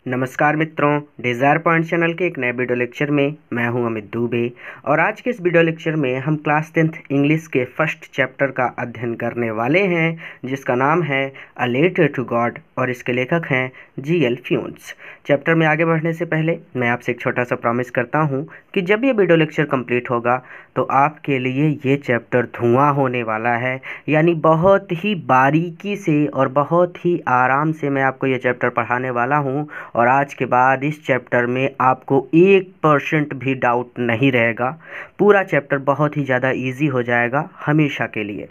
नमस्कार मित्रों, desire point channel के एक नए वीडियो लेक्चर में मैं हूं अमित दुबे। और आज के इस वीडियो लेक्चर में हम क्लास 10th इंग्लिश के फर्स्ट चैप्टर का अध्ययन करने वाले हैं, जिसका नाम है अ लेटर टू गॉड और इसके लेखक हैं जी.एल. फ्यून्स। चैप्टर में आगे बढ़ने से पहले मैं आपसे एक छोटा सा प्रॉमिस करता हूं कि जब ये वीडियो लेक्चर कंप्लीट होगा तो आपके लिए ये चैप्टर धुआं होने वाला है। यानी बहुत ही बारीकी से और बहुत ही आराम से मैं आपको ये चैप्टर पढ़ाने वाला हूँ। और आज के बाद इस चैप्टर में आपको 1% भी डाउट नहीं रहेगा। पूरा चैप्टर बहुत ही ज़्यादा इजी हो जाएगा हमेशा के लिए।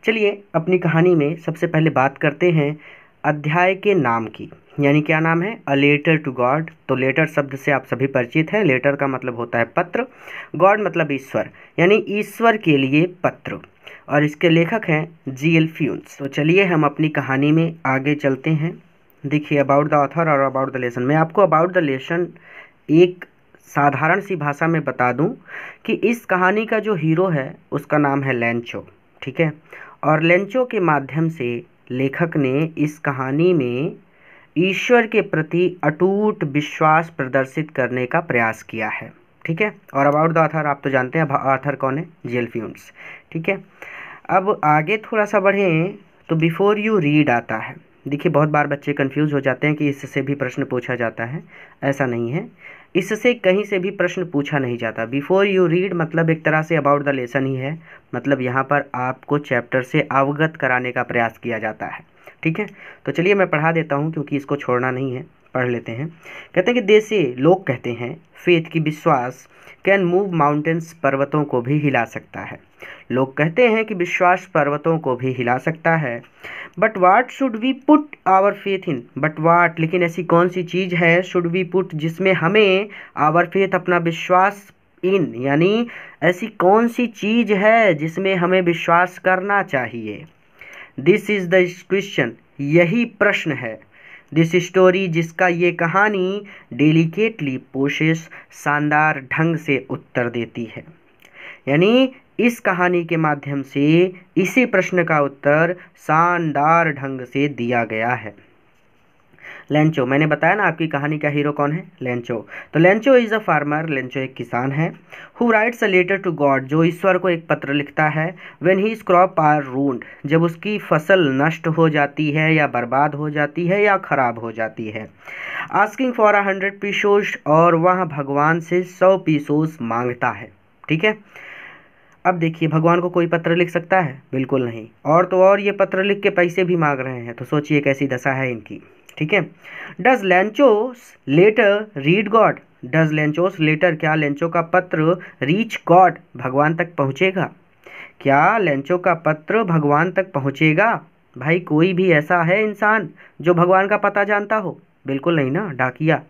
चलिए अपनी कहानी में सबसे पहले बात करते हैं अध्याय के नाम की। यानी क्या नाम है? A letter to God. तो लेटर शब्द से आप सभी परिचित हैं। लेटर का मतलब होता है पत्र, गॉड मतलब ईश्वर, यानी ईश्वर के लिए पत्र। और इसके लेखक हैं जी.एल. फ्यून्स। तो चलिए हम अपनी कहानी में आगे चलते हैं। देखिए, अबाउट द ऑथर और अबाउट द लेसन। मैं आपको अबाउट द लेसन एक साधारण सी भाषा में बता दूं कि इस कहानी का जो हीरो है उसका नाम है लेंचो, ठीक है। और लेंचो के माध्यम से लेखक ने इस कहानी में ईश्वर के प्रति अटूट विश्वास प्रदर्शित करने का प्रयास किया है, ठीक है। और अबाउट द ऑथर आप तो जानते हैं ऑथर कौन है? जी.एल. फ्यून्स, ठीक है। अब आगे थोड़ा सा बढ़ें तो बिफोर यू रीड आता है। देखिए, बहुत बार बच्चे कंफ्यूज हो जाते हैं कि इससे भी प्रश्न पूछा जाता है। ऐसा नहीं है, इससे कहीं से भी प्रश्न पूछा नहीं जाता। बिफोर यू रीड मतलब एक तरह से अबाउट द लेसन ही है। मतलब यहाँ पर आपको चैप्टर से अवगत कराने का प्रयास किया जाता है, ठीक है। तो चलिए मैं पढ़ा देता हूँ क्योंकि इसको छोड़ना नहीं है, पढ़ लेते हैं। कहते हैं कि देसे लोग कहते हैं फेथ की विश्वास कैन मूव माउंटेन्स, पर्वतों को भी हिला सकता है। लोग कहते हैं कि विश्वास पर्वतों को भी हिला सकता है। But what should we put our faith in. But what, लेकिन ऐसी कौन सी चीज़ है, शुड वी पुट, जिसमें हमें आवर फेथ, अपना विश्वास, इन, यानी ऐसी कौन सी चीज़ है जिसमें हमें विश्वास करना चाहिए। दिस इज़ द क्वेश्चन, यही प्रश्न है। दिस स्टोरी, जिसका ये कहानी डेलिकेटली पोशेस, शानदार ढंग से उत्तर देती है। यानी इस कहानी के माध्यम से इसी प्रश्न का उत्तर शानदार ढंग से दिया गया है। लेंचो, मैंने बताया ना आपकी कहानी का हीरो कौन है? लेंचो। तो Lencho is a farmer, Lencho एक किसान है। Who writes a letter to God, जो ईश्वर को एक पत्र लिखता है। When his crop are ruined, जब उसकी फसल नष्ट हो जाती है या बर्बाद हो जाती है या खराब हो जाती है। आस्किंग फॉर 100 पीसोस, और वह भगवान से 100 पीसोस मांगता है, ठीक है। अब देखिए, भगवान को कोई पत्र लिख सकता है? बिल्कुल नहीं। और तो और ये पत्र लिख के पैसे भी मांग रहे हैं, तो सोचिए कैसी दशा है इनकी, ठीक है। Does Lencho's letter reach God, does Lencho's letter, क्या लेंचो का पत्र रीच गॉड, भगवान तक पहुँचेगा? क्या लेंचो का पत्र भगवान तक पहुँचेगा? भाई, कोई भी ऐसा है इंसान जो भगवान का पता जानता हो? बिल्कुल नहीं ना। डाकिया,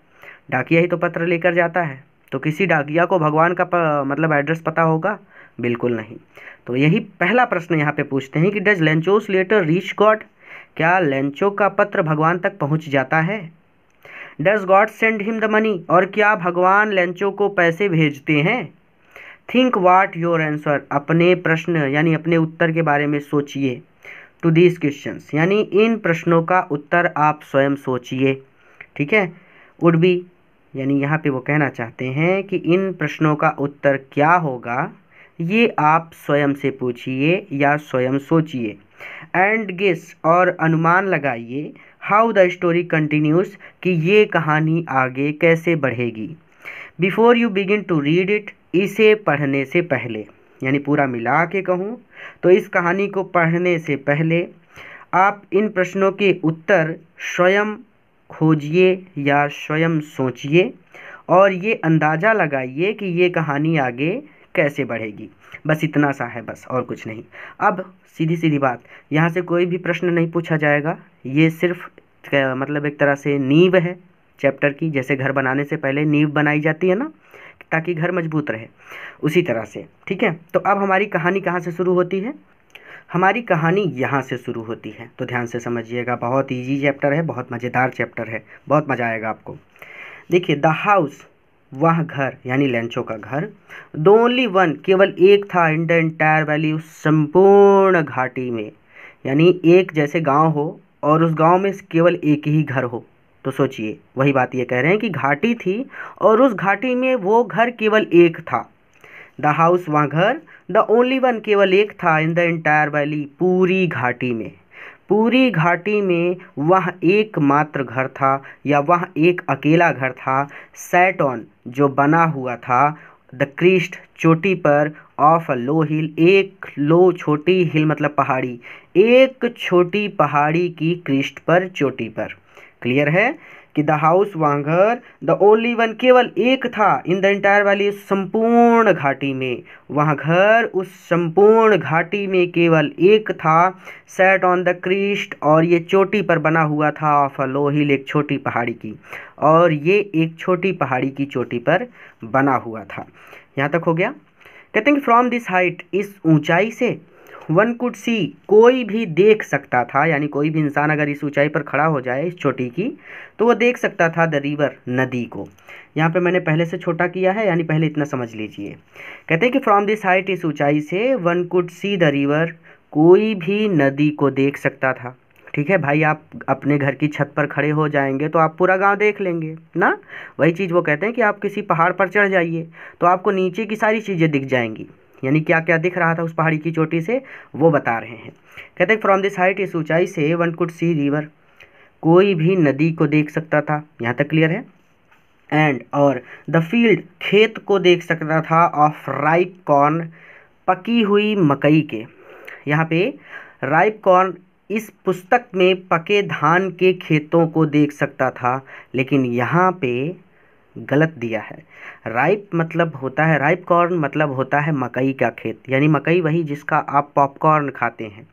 डाकिया ही तो पत्र लेकर जाता है। तो किसी डाकिया को भगवान का मतलब एड्रेस पता होगा? बिल्कुल नहीं। तो यही पहला प्रश्न यहाँ पे पूछते हैं कि does Lencho's letter reach God, क्या लेंचो का पत्र भगवान तक पहुँच जाता है? Does God send him the money, और क्या भगवान लेंचो को पैसे भेजते हैं? थिंक वाट योर आंसर, अपने प्रश्न यानी अपने उत्तर के बारे में सोचिए। टू दीज क्वेश्चंस, यानी इन प्रश्नों का उत्तर आप स्वयं सोचिए, ठीक है। वुड बी, यानी यहाँ पे वो कहना चाहते हैं कि इन प्रश्नों का उत्तर क्या होगा, ये आप स्वयं से पूछिए या स्वयं सोचिए। एंड गेस, और अनुमान लगाइए। हाउ द स्टोरी कंटिन्यूस, कि ये कहानी आगे कैसे बढ़ेगी। Before you begin to read it, इसे पढ़ने से पहले, यानी पूरा मिला के कहूँ तो इस कहानी को पढ़ने से पहले आप इन प्रश्नों के उत्तर स्वयं खोजिए या स्वयं सोचिए और ये अंदाज़ा लगाइए कि ये कहानी आगे कैसे बढ़ेगी। बस इतना सा है, बस और कुछ नहीं। अब सीधी सीधी बात, यहाँ से कोई भी प्रश्न नहीं पूछा जाएगा। ये सिर्फ मतलब एक तरह से नींव है चैप्टर की। जैसे घर बनाने से पहले नींव बनाई जाती है ना, ताकि घर मजबूत रहे, उसी तरह से, ठीक है। तो अब हमारी कहानी कहाँ से शुरू होती है? हमारी कहानी यहाँ से शुरू होती है। तो ध्यान से समझिएगा, बहुत इजी चैप्टर है, बहुत मज़ेदार चैप्टर है, बहुत मज़ा आएगा आपको। देखिए, द हाउस, वह घर, यानी लेंचो का घर। द ओनली वन, केवल एक था। इन द एंटायर वैली, उस संपूर्ण घाटी में, यानी एक जैसे गांव हो और उस गांव में केवल एक ही घर हो, तो सोचिए, वही बात ये कह रहे हैं कि घाटी थी और उस घाटी में वो घर केवल एक था। द हाउस, वहाँ घर, द ओनली वन, केवल एक था, इन द एंटायर वैली, पूरी घाटी में। पूरी घाटी में वह एकमात्र घर था या वह एक अकेला घर था। सैट ऑन, जो बना हुआ था, द क्रीस्ट, चोटी पर, ऑफ अ लो हिल, एक लो छोटी हिल मतलब पहाड़ी, एक छोटी पहाड़ी की क्रीस्ट पर, चोटी पर। क्लियर है कि द हाउस, वहाँ घर, द ओनली वन, केवल एक था, इन द एंटायर वैली, संपूर्ण घाटी में, वहाँ घर उस संपूर्ण घाटी में केवल एक था। सेट ऑन द क्रीस्ट, और ये चोटी पर बना हुआ था, ऑफ अ लो हिल, एक छोटी पहाड़ी की, और ये एक छोटी पहाड़ी की चोटी पर बना हुआ था। यहाँ तक हो गया। कहते हैं कि फ्रॉम दिस हाइट, इस ऊंचाई से, वन कुड सी, कोई भी देख सकता था, यानी कोई भी इंसान अगर इस ऊंचाई पर खड़ा हो जाए, इस चोटी की, तो वो देख सकता था द रिवर, नदी को। यहाँ पे मैंने पहले से छोटा किया है, यानी पहले इतना समझ लीजिए। कहते हैं कि फ्रॉम दिस हाइट, इस ऊंचाई से, one could see the river, कोई भी नदी को देख सकता था। ठीक है भाई, आप अपने घर की छत पर खड़े हो जाएंगे तो आप पूरा गांव देख लेंगे ना। वही चीज़ वो कहते हैं कि आप किसी पहाड़ पर चढ़ जाइए तो आपको नीचे की सारी चीज़ें दिख जाएंगी, यानी क्या क्या दिख रहा था उस पहाड़ी की चोटी से वो बता रहे हैं। कहते हैं फ्रॉम दिस हाइट, इस ऊंचाई से, वन कुड सी रिवर, कोई भी नदी को देख सकता था। यहाँ तक क्लियर है। एंड, और द फील्ड, खेत को देख सकता था, ऑफ राइप कॉर्न, पकी हुई मकई के। यहाँ पे राइप कॉर्न, इस पुस्तक में पके धान के खेतों को देख सकता था, लेकिन यहाँ पे गलत दिया है। राइप मतलब होता है, राइप कॉर्न मतलब होता है मकई का खेत, यानी मकई वही जिसका आप पॉपकॉर्न खाते हैं।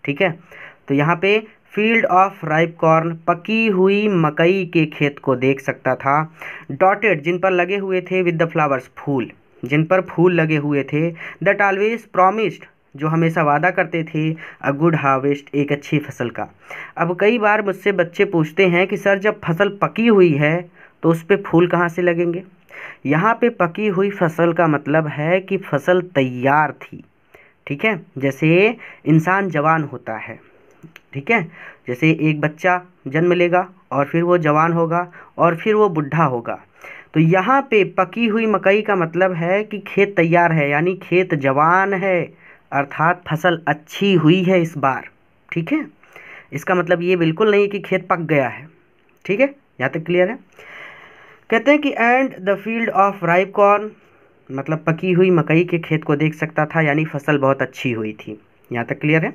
ठीक है, तो यहाँ पे फील्ड ऑफ राइप कॉर्न, पकी हुई मकई के खेत को देख सकता था। डॉटेड, जिन पर लगे हुए थे, विद द फ्लावर्स, फूल, जिन पर फूल लगे हुए थे। दैट ऑलवेज प्रॉमिस्ड, जो हमेशा वादा करते थे, अ गुड हार्वेस्ट, एक अच्छी फसल का। अब कई बार मुझसे बच्चे पूछते हैं कि सर जब फसल पकी हुई है तो उस पर फूल कहाँ से लगेंगे। यहाँ पे पकी हुई फसल का मतलब है कि फसल तैयार थी। ठीक है, जैसे इंसान जवान होता है, ठीक है, जैसे एक बच्चा जन्म लेगा और फिर वो जवान होगा और फिर वो बुढ़ा होगा, तो यहाँ पे पकी हुई मकई का मतलब है कि खेत तैयार है, यानी खेत जवान है, अर्थात फसल अच्छी हुई है इस बार। ठीक है, इसका मतलब ये बिल्कुल नहीं कि खेत पक गया है। ठीक है, यहाँ तक क्लियर है। कहते हैं कि and the field of ripe corn, मतलब पकी हुई मकई के खेत को देख सकता था, यानी फसल बहुत अच्छी हुई थी। यहाँ तक क्लियर है।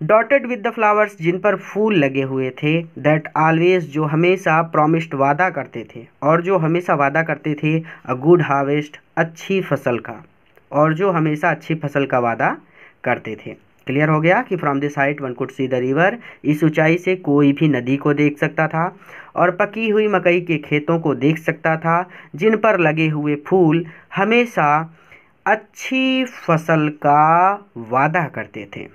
डॉटेड विद द फ्लावर्स, जिन पर फूल लगे हुए थे। दैट ऑलवेज, जो हमेशा प्रॉमिस्ड, वादा करते थे, और जो हमेशा वादा करते थे, अ गुड हार्वेस्ट, अच्छी फसल का, और जो हमेशा अच्छी फसल का वादा करते थे। क्लियर हो गया कि from this height one could see the river, इस ऊंचाई से कोई भी नदी को देख सकता था और पकी हुई मकई के खेतों को देख सकता था, जिन पर लगे हुए फूल हमेशा अच्छी फसल का वादा करते थे।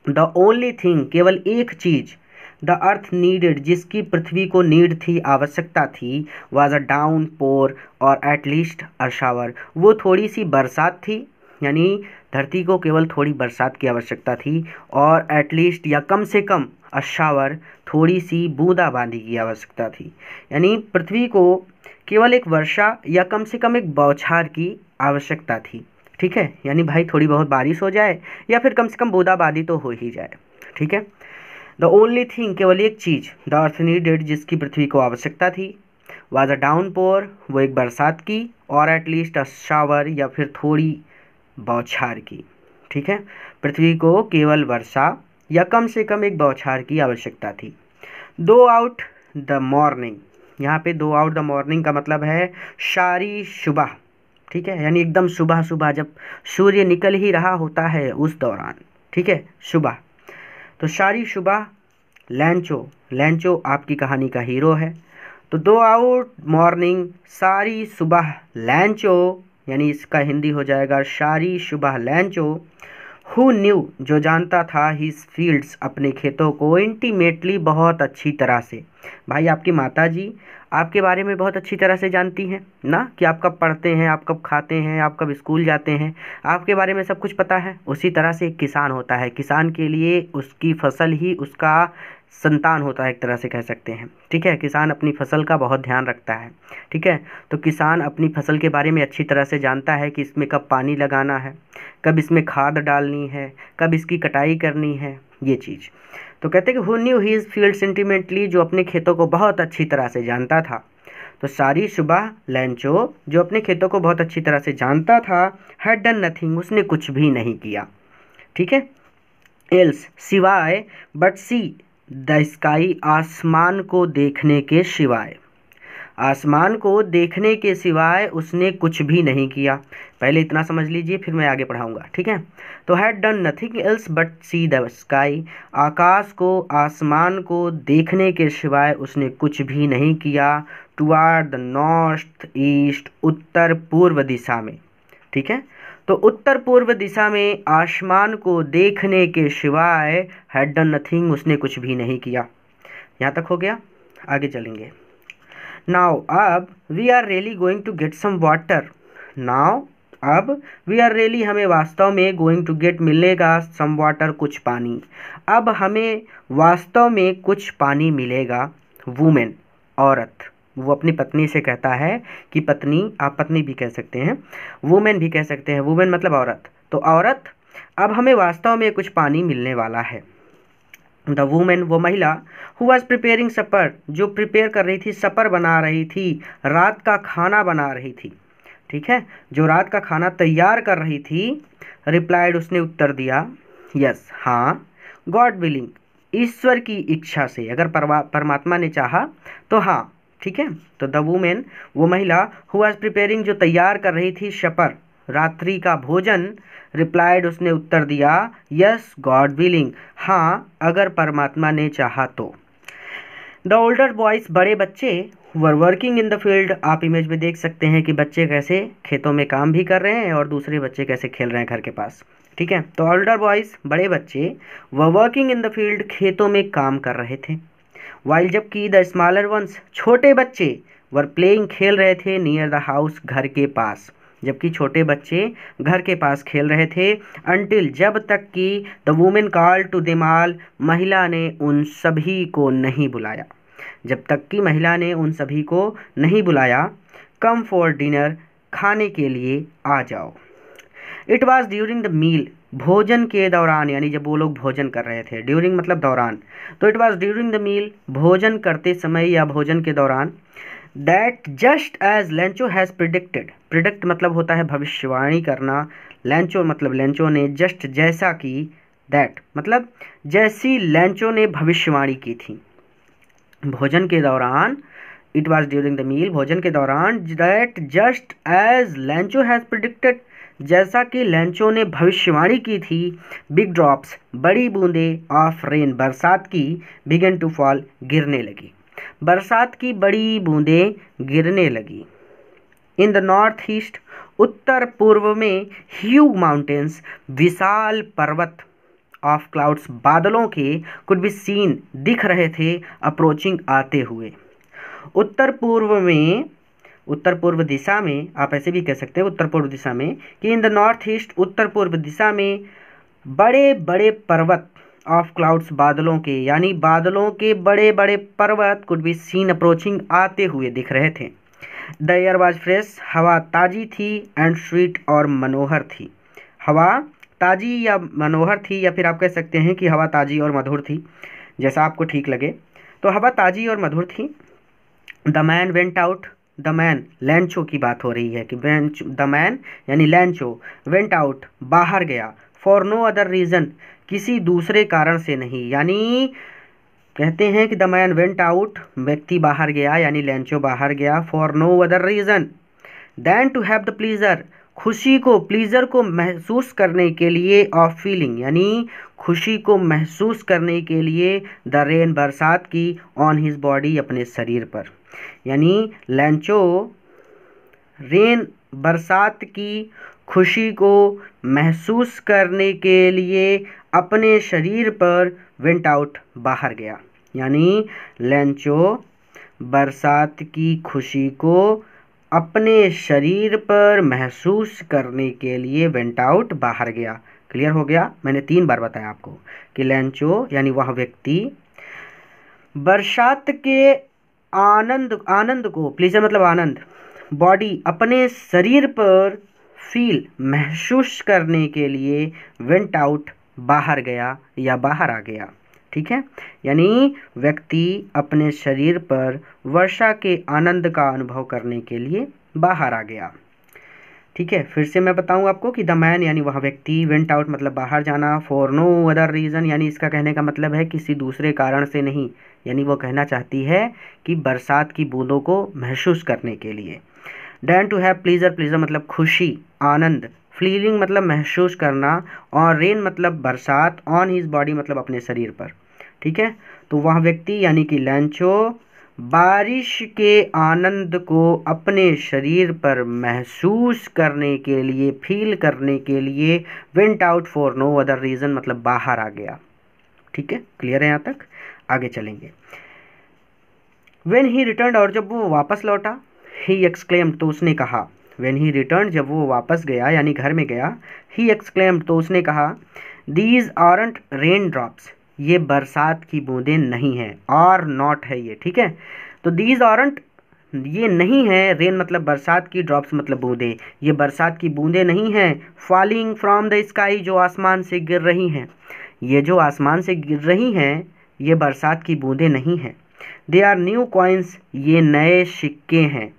द ओनली थिंग, केवल एक चीज़, द अर्थ नीडेड, जिसकी पृथ्वी को नीड थी, आवश्यकता थी, वाज अ डाउन पोर और एटलीस्ट अ शावर, वो थोड़ी सी बरसात थी, यानी धरती को केवल थोड़ी बरसात की आवश्यकता थी, और एटलीस्ट, या कम से कम, अ शावर, थोड़ी सी बूंदाबांदी की आवश्यकता थी, यानी पृथ्वी को केवल एक वर्षा या कम से कम एक बौछार की आवश्यकता थी। ठीक है, यानी भाई थोड़ी बहुत बारिश हो जाए या फिर कम से कम बूंदाबांदी तो हो ही जाए। ठीक है, द ओनली थिंग, केवल एक चीज़, द अर्थ नीडेड, जिसकी पृथ्वी को आवश्यकता थी, वाज अ डाउन पोर, वो एक बरसात की, और एटलीस्ट अ शावर, या फिर थोड़ी बौछार की। ठीक है, पृथ्वी को केवल वर्षा या कम से कम एक बौछार की आवश्यकता थी। दो आउट द मॉर्निंग, यहाँ पे दो आउट द मॉर्निंग का मतलब है शारी सुबह। ठीक है, यानी एकदम सुबह सुबह जब सूर्य निकल ही रहा होता है उस दौरान। ठीक है, सुबह, तो शारी सुबह, लैंचो, लैंचो आपकी कहानी का हीरो है, तो दो आउट मॉर्निंग, सारी सुबह, लैंचो, यानी इसका हिंदी हो जाएगा शारी सुबह लैंचो। हु न्यू, जो जानता था, हिज फील्ड्स, अपने खेतों को, इंटीमेटली, बहुत अच्छी तरह से। भाई आपकी माता जी आपके बारे में बहुत अच्छी तरह से जानती हैं ना, कि आप कब पढ़ते हैं, आप कब खाते हैं, आप कब स्कूल जाते हैं, आपके बारे में सब कुछ पता है। उसी तरह से एक किसान होता है, किसान के लिए उसकी फसल ही उसका संतान होता है, एक तरह से कह सकते हैं। ठीक है, किसान अपनी फसल का बहुत ध्यान रखता है। ठीक है, तो किसान अपनी फसल के बारे में अच्छी तरह से जानता है कि इसमें कब पानी लगाना है, कब इसमें खाद डालनी है, कब इसकी कटाई करनी है, ये चीज़। तो कहते हैं कि who knew his field intimately, जो अपने खेतों को बहुत अच्छी तरह से जानता था। तो सारी सुबह लैंचो, जो अपने खेतों को बहुत अच्छी तरह से जानता था, हैड डन नथिंग, उसने कुछ भी नहीं किया। ठीक है, एल्स सिवाय, बट सी द स्काई, आसमान को देखने के सिवाय, आसमान को देखने के सिवाय उसने कुछ भी नहीं किया। पहले इतना समझ लीजिए, फिर मैं आगे पढ़ाऊंगा। ठीक है, तो had done nothing else but see the sky, आकाश को, आसमान को देखने के सिवाय उसने कुछ भी नहीं किया। टुवार्ड द नॉर्थ ईस्ट, उत्तर पूर्व दिशा में। ठीक है, तो उत्तर पूर्व दिशा में आसमान को देखने के सिवाय हैड डन नथिंग, उसने कुछ भी नहीं किया। यहाँ तक हो गया, आगे चलेंगे। नाउ अब we are really going to get some water. Now अब वी आर रियली, हमें वास्तव में, गोइंग टू गेट मिलेगा, सम वाटर, कुछ पानी। अब हमें वास्तव में कुछ पानी मिलेगा। वुमेन, औरत, वो अपनी पत्नी से कहता है कि पत्नी, आप पत्नी भी कह सकते हैं, वुमेन भी कह सकते हैं, वुमेन मतलब औरत। तो औरत, अब हमें वास्तव में कुछ पानी मिलने वाला है। द वुमेन, वो महिला, हु वॉज प्रिपेयरिंग सपर, जो प्रिपेयर कर रही थी, सपर बना रही थी, रात का खाना बना रही थी। ठीक है, जो रात का खाना तैयार कर रही थी, रिप्लाइड, उसने उत्तर दिया, यस, हाँ, गॉड विलिंग, ईश्वर की इच्छा से, अगर परमात्मा ने चाहा तो हाँ। ठीक है, तो द वुमेन, वो महिला, हु वॉज प्रिपेयरिंग, जो तैयार कर रही थी सपर, रात्रि का भोजन, रिप्लाइड, उसने उत्तर दिया, यस गॉड विलिंग, हाँ, अगर परमात्मा ने चाहा तो। द ओल्डर बॉयज़, बड़े बच्चे, were working in the field, आप इमेज में देख सकते हैं कि बच्चे कैसे खेतों में काम भी कर रहे हैं और दूसरे बच्चे कैसे खेल रहे हैं घर के पास। ठीक है, तो ओल्डर बॉयज़, बड़े बच्चे, were working in the field, खेतों में काम कर रहे थे। वाइल, जबकि द स्मॉलर वंस, छोटे बच्चे, वर प्लेइंग, खेल रहे थे, नियर द हाउस, घर के पास, जबकि छोटे बच्चे घर के पास खेल रहे थे। अनटिल, जब तक कि the women call to them all, महिला ने उन सभी को नहीं बुलाया, जब तक कि महिला ने उन सभी को नहीं बुलाया। कम फॉर डिनर, खाने के लिए आ जाओ। It was during the meal, भोजन के दौरान, यानी जब वो लोग भोजन कर रहे थे, ड्यूरिंग मतलब दौरान, तो it was during the meal, भोजन करते समय या भोजन के दौरान, that just as Lencho has predicted, predict मतलब होता है भविष्यवाणी करना, लैंचो मतलब लैंचो ने, जस्ट जैसा कि, दैट मतलब जैसी लैंचो ने भविष्यवाणी की थी, भोजन के दौरान, it was during the meal, भोजन के दौरान, that just as Lencho has predicted, जैसा कि लैंचो ने भविष्यवाणी की थी, बिग ड्रॉप्स, बड़ी बूंदें, ऑफ रेन, बरसात की, बिगन टू फॉल, गिरने लगी, बरसात की बड़ी बूंदें गिरने लगी। इन द नॉर्थ ईस्ट, उत्तर पूर्व में, ह्यूज माउंटेन्स, विशाल पर्वत, ऑफ क्लाउड्स, बादलों के, कुड बी सीन, दिख रहे थे, अप्रोचिंग, आते हुए। उत्तर पूर्व में, उत्तर पूर्व दिशा में, आप ऐसे भी कह सकते हैं उत्तर पूर्व दिशा में, कि इन द नॉर्थ ईस्ट, उत्तर पूर्व दिशा में, बड़े बड़े पर्वत, ऑफ क्लाउड्स, बादलों के, यानी बादलों के बड़े बड़े पर्वत, कुड बी सीन अप्रोचिंग, आते हुए दिख रहे थे। द एयर वाज फ्रेश, हवा ताज़ी थी, एंड स्वीट, और मनोहर थी। हवा ताज़ी या मनोहर थी, या फिर आप कह सकते हैं कि हवा ताज़ी और मधुर थी, जैसा आपको ठीक लगे। तो हवा ताज़ी और मधुर थी। The man went out, the man, लैंचो की बात हो रही है कि द मैन यानी लैंचो, वेंट आउट, बाहर गया, फॉर नो अदर रीज़न, किसी दूसरे कारण से नहीं, यानी कहते हैं कि द मैन वेंट आउट, व्यक्ति बाहर गया, यानी लैंचो बाहर गया, for no other reason than to have the pleasure, खुशी को, प्लीज़र को महसूस करने के लिए, ऑफ फीलिंग, यानी खुशी को महसूस करने के लिए, द रेन, बरसात की, ऑन हिज बॉडी, अपने शरीर पर, यानी लैंचो रेन, बरसात की खुशी को महसूस करने के लिए अपने शरीर पर, वेंट आउट, बाहर गया, यानी लैंचो बरसात की खुशी को अपने शरीर पर महसूस करने के लिए वेंट आउट, बाहर गया। क्लियर हो गया? मैंने 3 बार बताया आपको कि लैंचो यानी वह व्यक्ति बरसात के आनंद आनंद को, प्लीजर मतलब आनंद, बॉडी अपने शरीर पर फील महसूस करने के लिए वेंट आउट बाहर गया या बाहर आ गया। ठीक है, यानी व्यक्ति अपने शरीर पर वर्षा के आनंद का अनुभव करने के लिए बाहर आ गया। ठीक है, फिर से मैं बताऊं आपको कि द मैन यानी वह व्यक्ति, वेंट आउट मतलब बाहर जाना, फॉर नो अदर रीज़न यानी इसका कहने का मतलब है किसी दूसरे कारण से नहीं, यानी वो कहना चाहती है कि बरसात की बूंदों को महसूस करने के लिए। Than to have pleasure, pleasure मतलब खुशी, आनंद, फीलिंग मतलब महसूस करना, और रेन मतलब बरसात, ऑन हिज बॉडी मतलब अपने शरीर पर। ठीक है, तो वह व्यक्ति यानी कि लैंचो बारिश के आनंद को अपने शरीर पर महसूस करने के लिए, फील करने के लिए went out for no other reason मतलब बाहर आ गया। ठीक है, क्लियर है यहाँ तक? आगे चलेंगे। व्हेन ही रिटर्न, और जब वो वापस लौटा, ही एक्सक्लेम्ड तो उसने कहा, व्हेन ही रिटर्न जब वो वापस गया यानी घर में गया, ही एक्सक्लेम्ड तो उसने कहा, दीज आरंट रेन ड्रॉप्स, ये बरसात की बूंदें नहीं हैं, और नॉट है ये। ठीक है, तो दीज आरंट ये नहीं है, रेन मतलब बरसात की, ड्रॉप्स मतलब बूंदें, ये बरसात की बूंदें नहीं हैं, फॉलिंग फ्रॉम द स्काई जो आसमान से गिर रही हैं, ये जो आसमान से गिर रही हैं ये बरसात की बूंदें नहीं हैं। दे आर न्यू कॉइन्स, ये नए सिक्के हैं,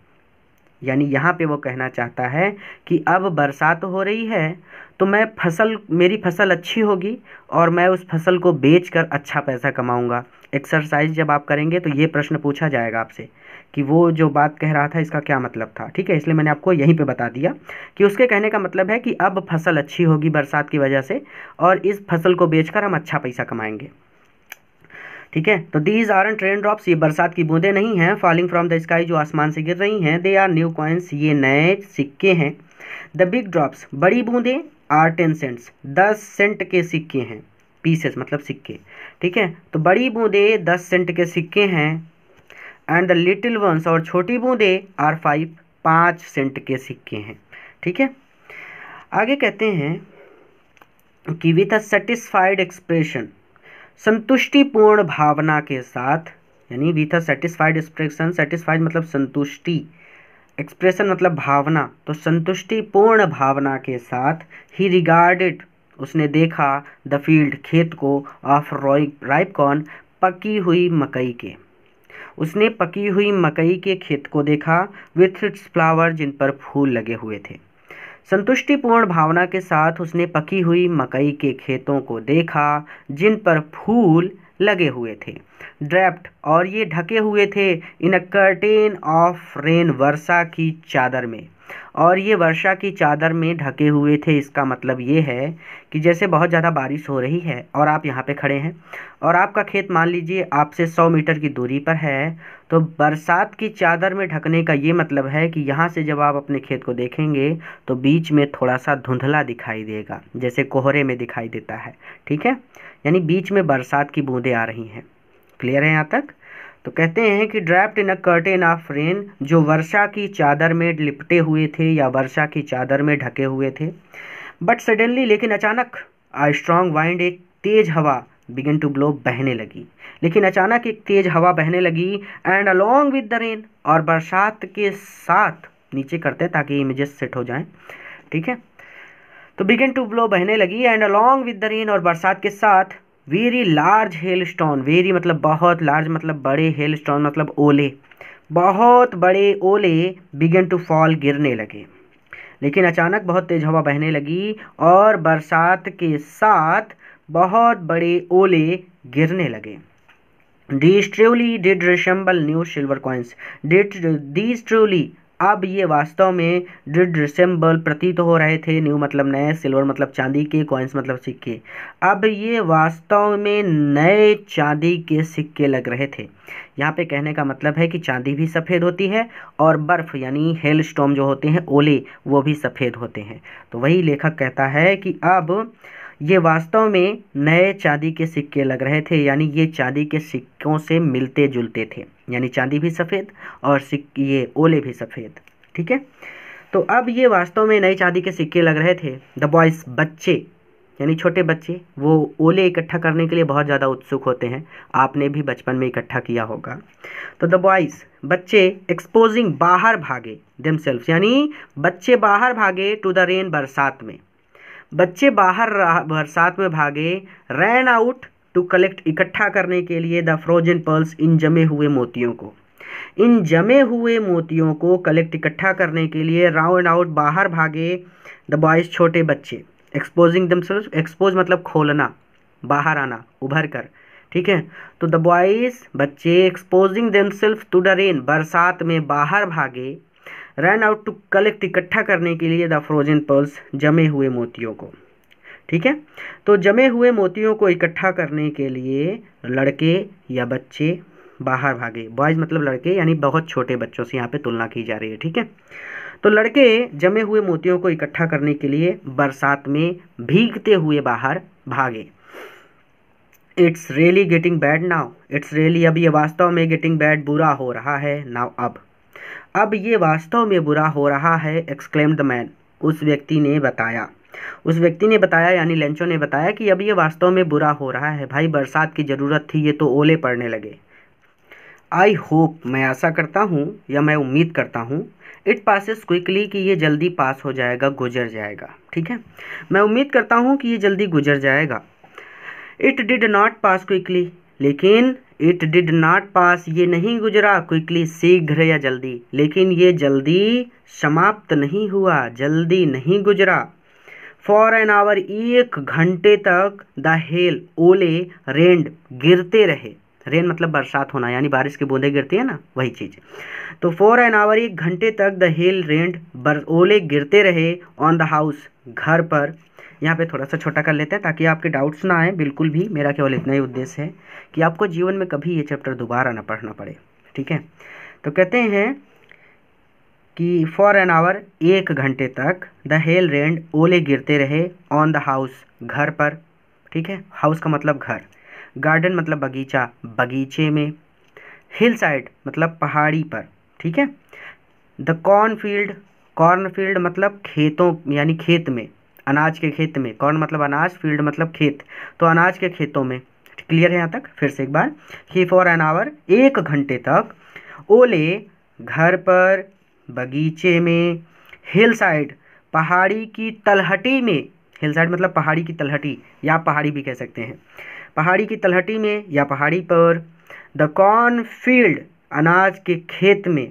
यानी यहाँ पे वो कहना चाहता है कि अब बरसात हो रही है तो मेरी फसल अच्छी होगी और मैं उस फसल को बेचकर अच्छा पैसा कमाऊंगा। एक्सरसाइज जब आप करेंगे तो ये प्रश्न पूछा जाएगा आपसे कि वो जो बात कह रहा था इसका क्या मतलब था। ठीक है, इसलिए मैंने आपको यहीं पे बता दिया कि उसके कहने का मतलब है कि अब फसल अच्छी होगी बरसात की वजह से और इस फसल को बेचकर हम अच्छा पैसा कमाएंगे। ठीक है, तो दीज आरंट रेन ड्रॉप्स, ये बरसात की बूंदें नहीं हैं, फॉलिंग फ्रॉम द स्काई जो आसमान से गिर रही हैं, दे आर न्यू कॉइन्स, ये नए सिक्के हैं। द बिग ड्रॉप्स, बड़ी बूंदें, आर 10 सेंट्स, 10 सेंट के सिक्के हैं, पीसेस मतलब सिक्के। ठीक है, तो बड़ी बूंदें 10 सेंट के सिक्के हैं, एंड द लिटिल वंस, और छोटी बूंदें आर 5 सेंट के सिक्के हैं। ठीक है, आगे कहते हैं कि विथ अ सेटिस्फाइड एक्सप्रेशन, संतुष्टिपूर्ण भावना के साथ, यानी with a satisfied expression, satisfied मतलब संतुष्टि, एक्सप्रेशन मतलब भावना, तो संतुष्टिपूर्ण भावना के साथ, ही रिगार्डेड उसने देखा, द फील्ड खेत को, ऑफ राइप कॉर्न पकी हुई मकई के, उसने पकी हुई मकई के खेत को देखा, विथ इट्स फ्लावर जिन पर फूल लगे हुए थे। संतुष्टिपूर्ण भावना के साथ उसने पकी हुई मकई के खेतों को देखा जिन पर फूल लगे हुए थे। ड्रैप्ड, और ये ढके हुए थे, इन अ कर्टेन ऑफ रेन, वर्षा की चादर में, और ये वर्षा की चादर में ढके हुए थे। इसका मतलब ये है कि जैसे बहुत ज़्यादा बारिश हो रही है और आप यहाँ पे खड़े हैं और आपका खेत मान लीजिए आपसे 100 मीटर की दूरी पर है, तो बरसात की चादर में ढकने का ये मतलब है कि यहाँ से जब आप अपने खेत को देखेंगे तो बीच में थोड़ा सा धुंधला दिखाई देगा, जैसे कोहरे में दिखाई देता है। ठीक है, यानी बीच में बरसात की बूंदें आ रही हैं। क्लियर है यहाँ तक? तो कहते हैं कि draped in a curtain of rain, जो वर्षा की चादर में लिपटे हुए थे या वर्षा की चादर में ढके हुए थे। बट सडनली, लेकिन अचानक, आ स्ट्रॉन्ग वाइंड, एक तेज हवा, बिगिन टू ब्लो बहने लगी, लेकिन अचानक एक तेज हवा बहने लगी, and along with the rain, और बरसात के साथ, नीचे करते हैं ताकि इमेजेस सेट हो जाएं। ठीक है, तो बिगिन टू ब्लो बहने लगी, and along with the rain, और बरसात के साथ, very large hello stone, very मतलब बहुत, लार्ज मतलब बड़े, हेल स्टोन मतलब ओले, बहुत बड़े ओले बिगिन टू फॉल, गिरने लगे। लेकिन अचानक बहुत तेज हवा बहने लगी और बरसात के साथ बहुत बड़े ओले गिरने लगे। These truly did resemble new silver coins. These truly, अब ये वास्तव में did resemble प्रतीत हो रहे थे, न्यू मतलब नए, सिल्वर मतलब चांदी के, कॉइन्स मतलब सिक्के, अब ये वास्तव में नए चांदी के सिक्के लग रहे थे। यहाँ पे कहने का मतलब है कि चांदी भी सफ़ेद होती है और बर्फ़ यानी हेल स्टॉर्म जो होते हैं, ओले, वो भी सफ़ेद होते हैं। तो वही लेखक कहता है कि अब ये वास्तव में नए चांदी के सिक्के लग रहे थे, यानी ये चांदी के सिक्कों से मिलते जुलते थे, यानी चांदी भी सफ़ेद और ये ओले भी सफ़ेद। ठीक है, तो अब ये वास्तव में नए चांदी के सिक्के लग रहे थे। द बॉयज़, बच्चे, यानी छोटे बच्चे वो ओले इकट्ठा करने के लिए बहुत ज़्यादा उत्सुक होते हैं। आपने भी बचपन में इकट्ठा किया होगा। तो द बॉयज़ बच्चे एक्सपोजिंग बाहर भागे देमसेल्व्स, यानी बच्चे बाहर भागे टू द रेन बरसात में। बच्चे बाहर बरसात में भागे, रैन आउट टू कलेक्ट इकट्ठा करने के लिए द फ्रोजन पर्ल्स इन जमे हुए मोतियों को। इन जमे हुए मोतियों को कलेक्ट इकट्ठा करने के लिए राउंड आउट बाहर भागे द बॉयज़ छोटे बच्चे। एक्सपोजिंग देमसेल्व्स, एक्सपोज मतलब खोलना, बाहर आना, उभर कर, ठीक है। तो द बॉयज़ बच्चे exposing themselves to the rain बरसात में बाहर भागे, रन आउट टू कलेक्ट इकट्ठा करने के लिए द फ्रोजन पर्ल्स जमे हुए मोतियों को, ठीक है। तो जमे हुए मोतियों को इकट्ठा करने के लिए लड़के या बच्चे बाहर भागे। बॉयज़ मतलब लड़के, यानी बहुत छोटे बच्चों से यहाँ पे तुलना की जा रही है, ठीक है। तो लड़के जमे हुए मोतियों को इकट्ठा करने के लिए बरसात में भीगते हुए बाहर भागे। It's really getting bad now, it's really, अब ये वास्तव में गेटिंग बैड, बुरा हो रहा है, नाउ अब ये वास्तव में बुरा हो रहा है, एक्सक्लेम्ड द मैन, उस व्यक्ति ने बताया। उस व्यक्ति ने बताया यानी लेंचो ने बताया कि अब ये वास्तव में बुरा हो रहा है भाई, बरसात की ज़रूरत थी, ये तो ओले पड़ने लगे। आई होप, मैं आशा करता हूँ या मैं उम्मीद करता हूँ, इट पासेस क्विकली, कि ये जल्दी पास हो जाएगा, गुजर जाएगा, ठीक है। मैं उम्मीद करता हूँ कि ये जल्दी गुजर जाएगा। It did not pass quickly, लेकिन इट डिड नॉट पास, ये नहीं गुजरा, क्विकली शीघ्र या जल्दी, लेकिन ये जल्दी समाप्त नहीं हुआ, जल्दी नहीं गुजरा। फॉर एन आवर, एक घंटे तक द हेल, ओले, रेंड, गिरते रहे। रेन मतलब बरसात होना, यानी बारिश की बूंदें गिरती है ना, वही चीज़। तो फॉर एन आवर, एक घंटे तक द हेल रेंड, ओले गिरते रहे ऑन द हाउस, घर पर। यहाँ पे थोड़ा सा छोटा कर लेते हैं ताकि आपके डाउट्स ना आए, बिल्कुल भी मेरा केवल इतना ही उद्देश्य है कि आपको जीवन में कभी ये चैप्टर दोबारा ना पढ़ना पड़े, ठीक है। तो कहते हैं कि फॉर एन आवर, एक घंटे तक द हेल रेंड, ओले गिरते रहे ऑन द हाउस, घर पर, ठीक है। हाउस का मतलब घर, गार्डन मतलब बगीचा, बगीचे में, हिल साइड मतलब पहाड़ी पर, ठीक है। द कॉर्नफील्ड, कॉर्नफील्ड मतलब खेतों, यानी खेत में, अनाज के खेत में, कॉर्न मतलब अनाज, फील्ड मतलब खेत, तो अनाज के खेतों में। क्लियर है यहाँ तक? फिर से एक बार कि फॉर एन आवर, एक घंटे तक, ओले घर पर, बगीचे में, हिल साइड पहाड़ी की तलहटी में, हिल साइड मतलब पहाड़ी की तलहटी, या पहाड़ी भी कह सकते हैं, पहाड़ी की तलहटी में या पहाड़ी पर। द कॉर्न फील्ड, अनाज के खेत में,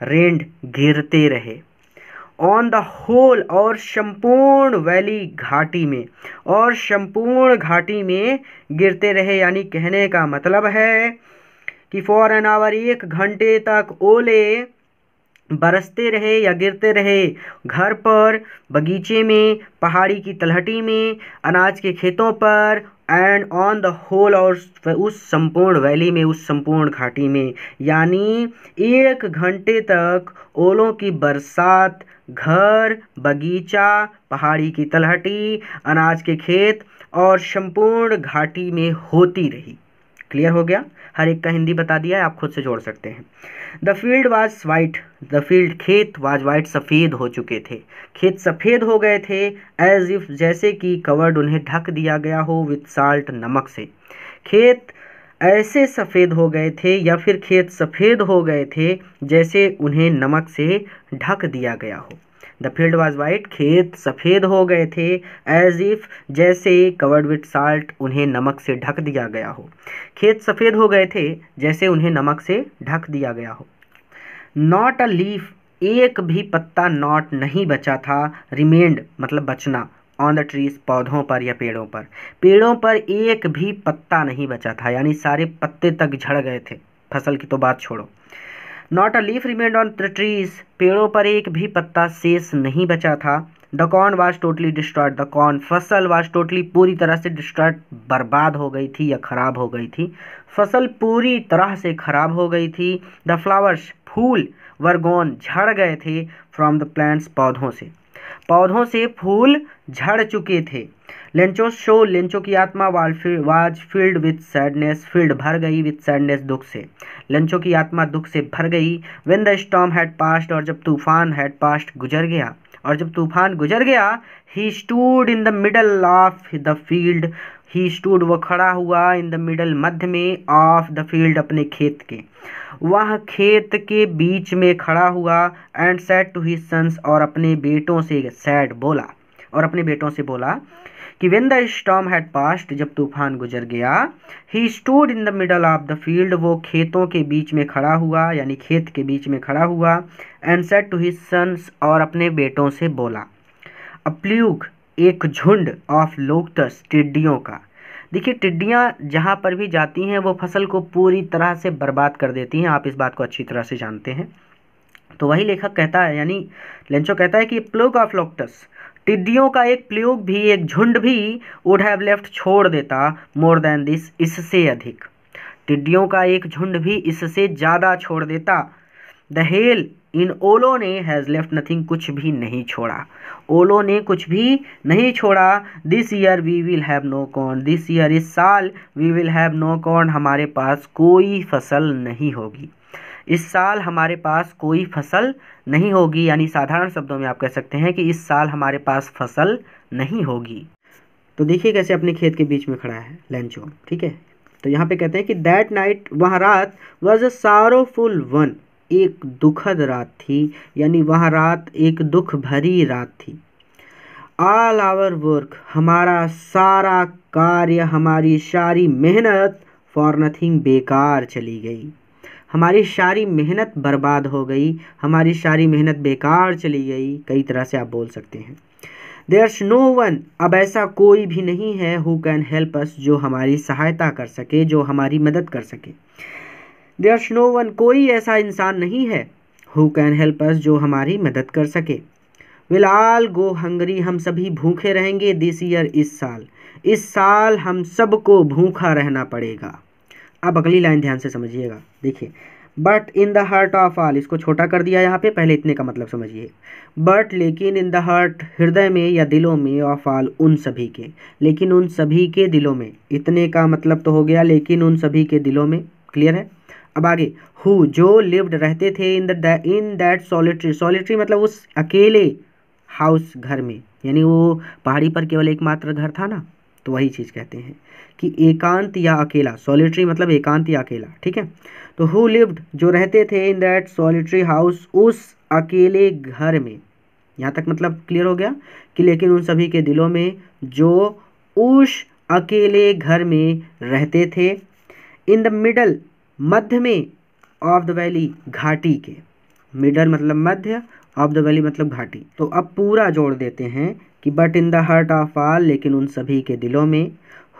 रेंड गिरते रहे, ऑन द होल, और संपूर्ण वैली, घाटी में, और संपूर्ण घाटी में गिरते रहे, यानी कहने का मतलब है कि फॉर एन आवर, एक घंटे तक ओले बरसते रहे या गिरते रहे, घर पर, बगीचे में, पहाड़ी की तलहटी में, अनाज के खेतों पर, एंड ऑन द होल, और उस संपूर्ण वैली में, उस संपूर्ण घाटी में। यानी एक घंटे तक ओलों की बरसात घर, बगीचा, पहाड़ी की तलहटी, अनाज के खेत और संपूर्ण घाटी में होती रही। क्लियर हो गया? हर एक का हिंदी बता दिया है, आप खुद से जोड़ सकते हैं। The field was white, the field खेत, वाज वाइट सफ़ेद हो चुके थे, खेत सफ़ेद हो गए थे, एज इफ जैसे कि कवर्ड उन्हें ढक दिया गया हो, विथ साल्ट नमक से। खेत ऐसे सफ़ेद हो गए थे या फिर खेत सफ़ेद हो गए थे जैसे उन्हें नमक से ढक दिया गया हो। द फील्ड वाज वाइट, खेत सफ़ेद हो गए थे, एज इफ जैसे, कवर्ड विथ साल्ट उन्हें नमक से ढक दिया गया हो। खेत सफ़ेद हो गए थे जैसे उन्हें नमक से ढक दिया गया हो। नॉट अ लीफ, एक भी पत्ता नॉट नहीं बचा था, रिमेंड मतलब बचना, ऑन द ट्रीज पौधों पर या पेड़ों पर, पेड़ों पर एक भी पत्ता नहीं बचा था, यानी सारे पत्ते तक झड़ गए थे, फसल की तो बात छोड़ो। Not a leaf remained on the trees, पेड़ों पर एक भी पत्ता शेष नहीं बचा था। The corn was totally destroyed, the corn फसल वाज टोटली पूरी तरह से डिस्ट्रॉयड बर्बाद हो गई थी या खराब हो गई थी, फसल पूरी तरह से खराब हो गई थी। द फ्लावर्स फूल, वर गॉन झड़ गए थे, फ्रॉम द प्लांट्स पौधों से, पौधों से फूल झड़ चुके थे। लेंचो शो, लेंचो की आत्मा was field with sadness, field भर गई, विथ सैडनेस दुख से, लेंचो की आत्मा दुख से भर गई। When the storm had passed, और जब तूफान हैड पास्ट गुजर गया, और जब तूफान गुजर गया, he stood in the middle of the field, he stood वो खड़ा हुआ, इन द मिडल मध्य में, ऑफ द फील्ड अपने खेत के, वह खेत के बीच में खड़ा हुआ, and said to his sons और अपने बेटों से सैड बोला, और अपने बेटों से बोला कि when the storm had passed, जब तूफान गुजर गया, he stood in the middle of the field, वो खेतों के बीच में खड़ा हुआ, यानी खेत के बीच में खड़ा हुआ, and said to his sons और अपने बेटों से बोला। अ प्ल्यूग, एक झुंड, ऑफ लोकटस, टिड्डियों का। देखिए टिड्डियाँ जहाँ पर भी जाती हैं वो फसल को पूरी तरह से बर्बाद कर देती हैं, आप इस बात को अच्छी तरह से जानते हैं। तो वही लेखक कहता है, यानी लेंचो कहता है कि प्लूग ऑफ लोकटस, टिड्डियों का एक प्लूग भी, एक झुंड भी, वुड हैव लेफ्ट, छोड़ देता, मोर देन दिस, इससे अधिक। टिड्डियों का एक झुंड भी इससे ज़्यादा छोड़ देता। द हेल इन ओलो ने हैज़ लेफ्ट नथिंग, कुछ भी नहीं छोड़ा, ओलो ने कुछ भी नहीं छोड़ा। This year we will have no corn, this year, इस साल, we will have no corn, हमारे पास कोई फसल नहीं होगी, इस साल हमारे पास कोई फसल नहीं होगी, यानी साधारण शब्दों में आप कह सकते हैं कि इस साल हमारे पास फसल नहीं होगी। तो देखिए कैसे अपने खेत के बीच में खड़ा है लेंचो, ठीक है। तो यहाँ पे कहते हैं कि दैट नाइट, वह रात, वॉज अ सारोफुल वन, एक दुखद रात थी, यानी वह रात एक दुख भरी रात थी। ऑल आवर वर्क, हमारा सारा कार्य, हमारी सारी मेहनत, फॉर नथिंग, बेकार चली गई, हमारी सारी मेहनत बर्बाद हो गई, हमारी सारी मेहनत बेकार चली गई, कई तरह से आप बोल सकते हैं। देयर्स नो वन, अब ऐसा कोई भी नहीं है, हु कैन हेल्प अस, जो हमारी सहायता कर सके, जो हमारी मदद कर सके। देयर्स नो वन, कोई ऐसा इंसान नहीं है, हु कैन हेल्प अस, जो हमारी मदद कर सके। विल ऑल गो हंगरी, हम सभी भूखे रहेंगे, दिस ईयर, इस साल हम सबको भूखा रहना पड़ेगा। अब अगली लाइन ध्यान से समझिएगा, देखिए, but in the heart of all, इसको छोटा कर दिया यहाँ पे, पहले इतने का मतलब समझिए। बट, लेकिन, इन द हार्ट, हृदय में या दिलों में, ऑफ ऑल, उन सभी के, लेकिन उन सभी के दिलों में, इतने का मतलब तो हो गया, लेकिन उन सभी के दिलों में, क्लियर है। अब आगे, हु, जो, लिव्ड, रहते थे, इन दैट सॉलिटरी, सॉलिटरी मतलब उस अकेले हाउस, घर में, यानी वो पहाड़ी पर केवल एकमात्र घर था ना, तो वही चीज़ कहते हैं कि एकांत या अकेला, सॉलिटरी मतलब एकांत या अकेला, ठीक है। तो हु लिव्ड, जो रहते थे, इन दैट सॉलिटरी हाउस, उस अकेले घर में, यहाँ तक मतलब क्लियर हो गया कि लेकिन उन सभी के दिलों में, जो उस अकेले घर में रहते थे। इन द मिडल, मध्य में, ऑफ द वैली, घाटी के, मिडल मतलब मध्य, ऑफ द वैली मतलब घाटी। तो अब पूरा जोड़ देते हैं कि but in the heart of all, लेकिन उन सभी के दिलों में,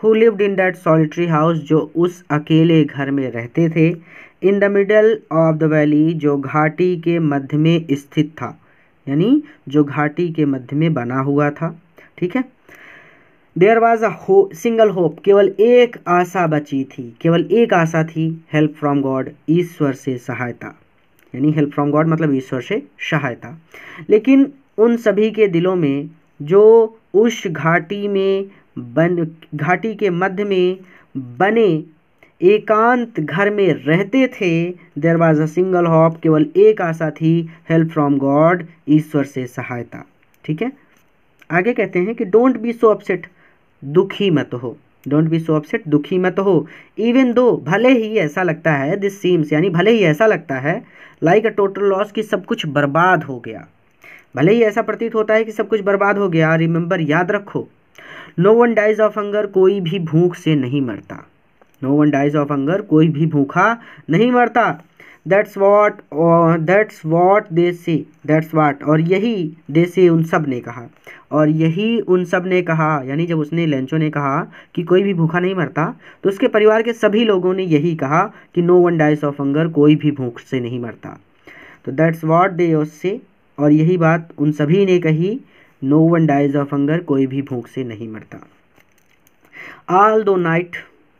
who lived in that solitary house, जो उस अकेले घर में रहते थे। In the middle of the valley, जो घाटी के मध्य में स्थित था, यानी जो घाटी के मध्य में बना हुआ था, ठीक है। There was a single hope, केवल एक आशा बची थी, केवल एक आशा थी, हेल्प फ्रॉम गॉड, ईश्वर से सहायता, यानी हेल्प फ्रॉम गॉड मतलब ईश्वर से सहायता। लेकिन उन सभी के दिलों में, जो उस घाटी के मध्य में बने एकांत घर में रहते थे, there was a single hope, केवल एक आशा थी, हेल्प फ्रॉम गॉड, ईश्वर से सहायता, ठीक है। आगे कहते हैं कि डोंट बी सो अपसेट, दुखी मत हो, डोंट बी सो अपसेट, दुखी मत हो। इवन दो, भले ही ऐसा लगता है, दिस सीम्स, यानी भले ही ऐसा लगता है, लाइक अ टोटल लॉस, कि सब कुछ बर्बाद हो गया, भले ही ऐसा प्रतीत होता है कि सब कुछ बर्बाद हो गया। रिमेंबर, याद रखो, no one dies of hunger, कोई भी भूख से नहीं मरता, no one dies of hunger, कोई भी भूखा नहीं मरता। दैट्स वॉट दे से, दैट्स वाट, और यही, दे से, उन सब ने कहा, और यही उन सब ने कहा, यानी जब उसने, लेंचो ने कहा कि कोई भी भूखा नहीं मरता, तो उसके परिवार के सभी लोगों ने यही कहा कि no one dies of hunger, कोई भी भूख से नहीं मरता। तो दैट्स वॉट दे से, और यही बात उन सभी ने कही, no one dies of hunger, कोई भी भूख से नहीं मरता। ऑल दो नाइट,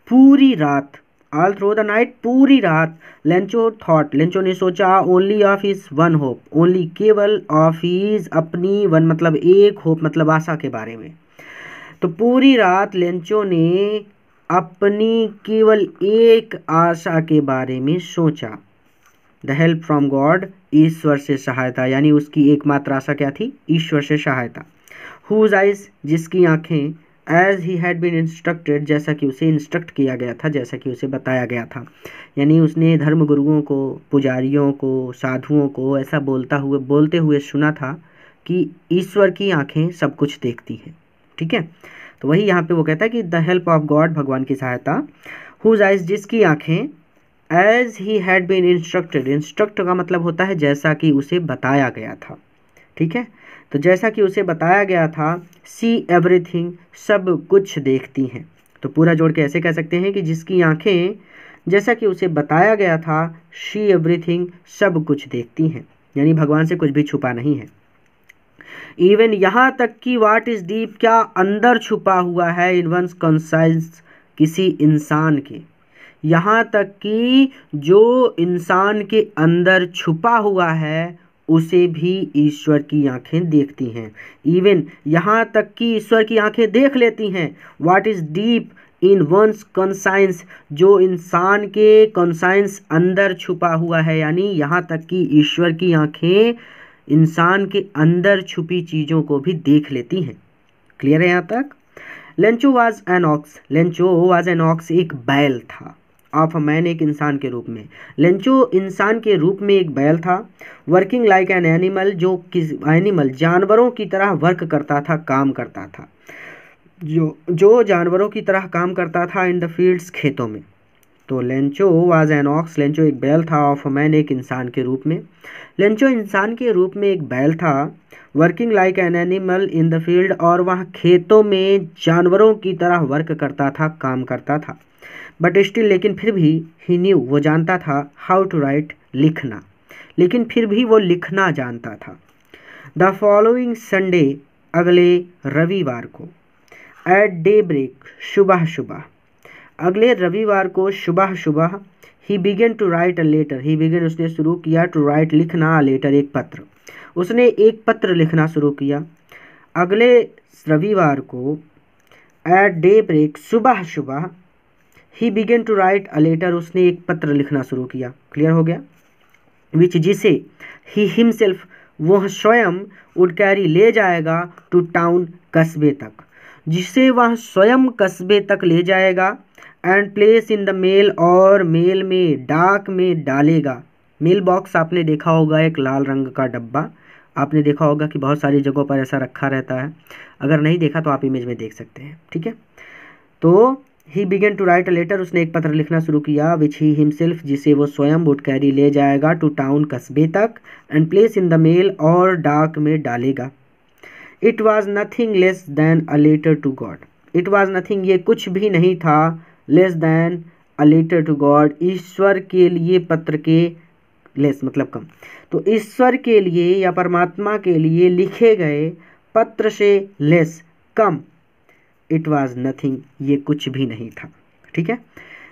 पूरी रात, ऑल थ्रू द नाइट, पूरी रात, लेंचो थॉट, लेंचो ने सोचा, only of his one hope, only, केवल, ऑफ हिज, अपनी, वन मतलब एक, होप मतलब आशा के बारे में। तो पूरी रात लेंचो ने अपनी केवल एक आशा के बारे में सोचा, द हेल्प फ्रॉम गॉड, ईश्वर से सहायता, यानी उसकी एकमात्र आशा क्या थी? ईश्वर से सहायता। हुज आइज, जिसकी आंखें, as he had been instructed, जैसा कि उसे इंस्ट्रक्ट किया गया था, जैसा कि उसे बताया गया था, यानी उसने धर्म गुरुओं को, पुजारियों को, साधुओं को ऐसा बोलते हुए सुना था कि ईश्वर की आंखें सब कुछ देखती हैं। ठीक है, तो वही यहाँ पे वो कहता है कि द हेल्प ऑफ गॉड, भगवान की सहायता, हुज आइज, जिसकी आंखें, as he had been instructed, instruct का मतलब होता है जैसा कि उसे बताया गया था। ठीक है, तो जैसा कि उसे बताया गया था, सी एवरीथिंग, सब कुछ देखती हैं। तो पूरा जोड़ के ऐसे कह सकते हैं कि जिसकी आंखें, जैसा कि उसे बताया गया था, शी एवरीथिंग, सब कुछ देखती हैं, यानी भगवान से कुछ भी छुपा नहीं है। इवन, यहाँ तक कि वाट इज डीप, क्या अंदर छुपा हुआ है, इन वंस कॉन्साइंस, किसी इंसान के, यहाँ तक कि जो इंसान के अंदर छुपा हुआ है उसे भी ईश्वर की आंखें देखती हैं। इवन, यहाँ तक कि ईश्वर की आंखें देख लेती हैं। What is deep in one's conscience, जो इंसान के कॉन्साइंस अंदर छुपा हुआ है, यानी यहाँ तक कि ईश्वर की आंखें इंसान के अंदर छुपी चीज़ों को भी देख लेती हैं। क्लियर है यहाँ तक? Lencho was an ox, Lencho was an ox, एक बैल था, ऑफ अ मैन, एक इंसान के रूप में। लेंचो इंसान के रूप में एक बैल था। Working like an animal, animal जानवरों की तरह वर्क करता था, काम करता था, जो जानवरों की तरह काम करता था, इन द फील्ड्स, खेतों में। तो Lencho was an ox, Lencho एक बैल था, ऑफ अ मैन, एक इंसान के रूप में। लेंचो इंसान के रूप में एक बैल था, working like an animal in the field, और वह खेतों में जानवरों की तरह वर्क करता था, काम करता था। बट स्टिल, लेकिन फिर भी, ही न्यू, वो जानता था, हाउ टू राइट, लिखना, लेकिन फिर भी वो लिखना जानता था। द फॉलोइंग संडे, अगले रविवार को, एट डे ब्रेक, सुबह सुबह, अगले रविवार को सुबह सुबह, he began to write a letter, he began, उसने शुरू किया, टू राइट, लिखना, अ लेटर, एक पत्र, उसने एक पत्र लिखना शुरू किया। अगले रविवार को, एट डे ब्रेक, सुबह सुबह, he began to write a letter, उसने एक पत्र लिखना शुरू किया। क्लियर हो गया? विच, जिसे, ही हिमसेल्फ, वह स्वयं, वुड कैरी, ले जाएगा, टू टाउन, कस्बे तक, जिसे वह स्वयं कस्बे तक ले जाएगा, and place in the mail, और मेल में, डाक में डालेगा। मेल बॉक्स आपने देखा होगा, एक लाल रंग का डब्बा, आपने देखा होगा कि बहुत सारी जगहों पर ऐसा रखा रहता है, अगर नहीं देखा तो आप इमेज में देख सकते हैं। ठीक है, तो he began to write a letter, उसने एक पत्र लिखना शुरू किया, विच ही हिमसेल्फ, जिसे वो स्वयं वुड कैरी, ले जाएगा, टू टाउन, कस्बे तक, and place in the mail, और डाक में डालेगा। It was nothing less than a letter to God, it was nothing, ये कुछ भी नहीं था, less than a letter to God, ईश्वर के लिए पत्र के, लेस मतलब कम, तो ईश्वर के लिए या परमात्मा के लिए लिखे गए पत्र से less, come, it was nothing, ये कुछ भी नहीं था। ठीक है,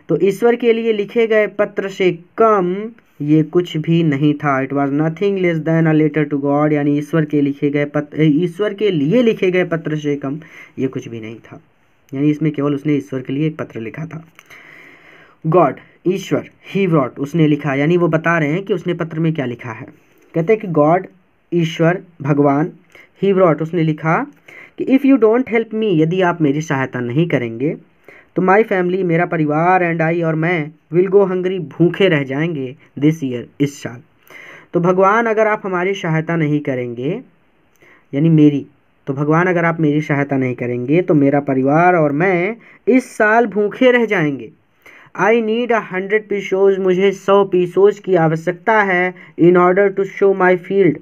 तो ईश्वर के लिए लिखे गए पत्र से कम ये कुछ भी नहीं था। It was nothing less than a letter to God, यानी ईश्वर के लिखे गए पत्र, ईश्वर के लिए लिखे गए पत्र से कम ये कुछ भी नहीं था, यानी इसमें केवल उसने ईश्वर के लिए एक पत्र लिखा था। गॉड, ईश्वर, ही व्रॉट, उसने लिखा, यानी वो बता रहे हैं कि उसने पत्र में क्या लिखा है। कहते हैं कि गॉड, ईश्वर, भगवान, ही व्रॉट, उसने लिखा कि if you don't help me, यदि आप मेरी सहायता नहीं करेंगे तो माई फैमिली, मेरा परिवार, एंड आई, और मैं, विल गो हंग्री, भूखे रह जाएंगे, दिस ईयर, इस साल। तो भगवान अगर आप हमारी सहायता नहीं करेंगे, यानी मेरी, तो भगवान अगर आप मेरी सहायता नहीं करेंगे तो मेरा परिवार और मैं इस साल भूखे रह जाएंगे। आई नीड 100 पीसोज, मुझे 100 पीसोज की आवश्यकता है, in order to sow my field,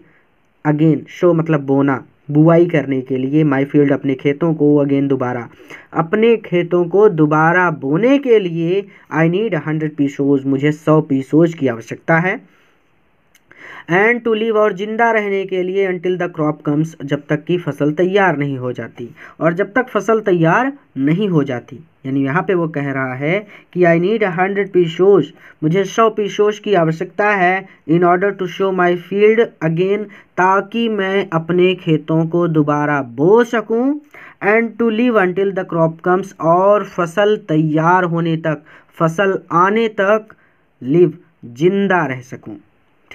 again, sow मतलब बोना, बुआई करने के लिए, माई फील्ड, अपने खेतों को, अगेन, दोबारा, अपने खेतों को दोबारा बोने के लिए, आई नीड 100 पीसोज, मुझे 100 पीसोज की आवश्यकता है, एंड टू लिव, और जिंदा रहने के लिए, अंटिल द क्रॉप कम्स, जब तक कि फसल तैयार नहीं हो जाती, और जब तक फसल तैयार नहीं हो जाती, यानी यहाँ पे वो कह रहा है कि आई नीड 100 पीसोज, मुझे 100 पीसोज की आवश्यकता है, in order to sow my field again, ताकि मैं अपने खेतों को दोबारा बो सकूं, and to live until the crop comes, और फसल तैयार होने तक, फसल आने तक, लिव, जिंदा रह सकूं।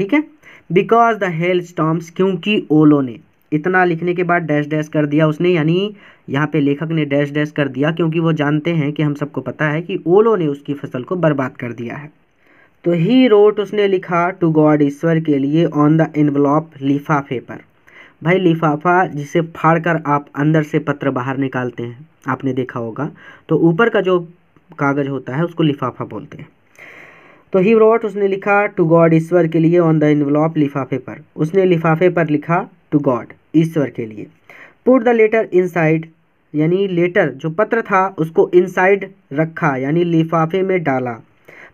ठीक है। बिकॉज द हेल स्टॉर्म्स, क्योंकि ओलों ने, इतना लिखने के बाद डैश डैश कर दिया उसने, यानी यहाँ पे लेखक ने डैश डैश कर दिया क्योंकि वो जानते हैं कि हम सबको पता है कि ओलों ने उसकी फसल को बर्बाद कर दिया है। तो ही रोट, उसने लिखा, टू गॉड, ईश्वर के लिए, ऑन द एनवलॉप, लिफाफे पर। भाई लिफाफा जिसे फाड़कर आप अंदर से पत्र बाहर निकालते हैं, आपने देखा होगा, तो ऊपर का जो कागज होता है उसको लिफाफा बोलते हैं। तो ही रोट, उसने लिखा, टू गॉड, ईश्वर के लिए, ऑन द एनवलॉप, लिफाफे पर, उसने लिफाफे पर लिखा टू गॉड, ईश्वर के लिए। पुट द लेटर इनसाइड, यानी लेटर जो पत्र था उसको इनसाइड रखा, यानी लिफाफे में डाला,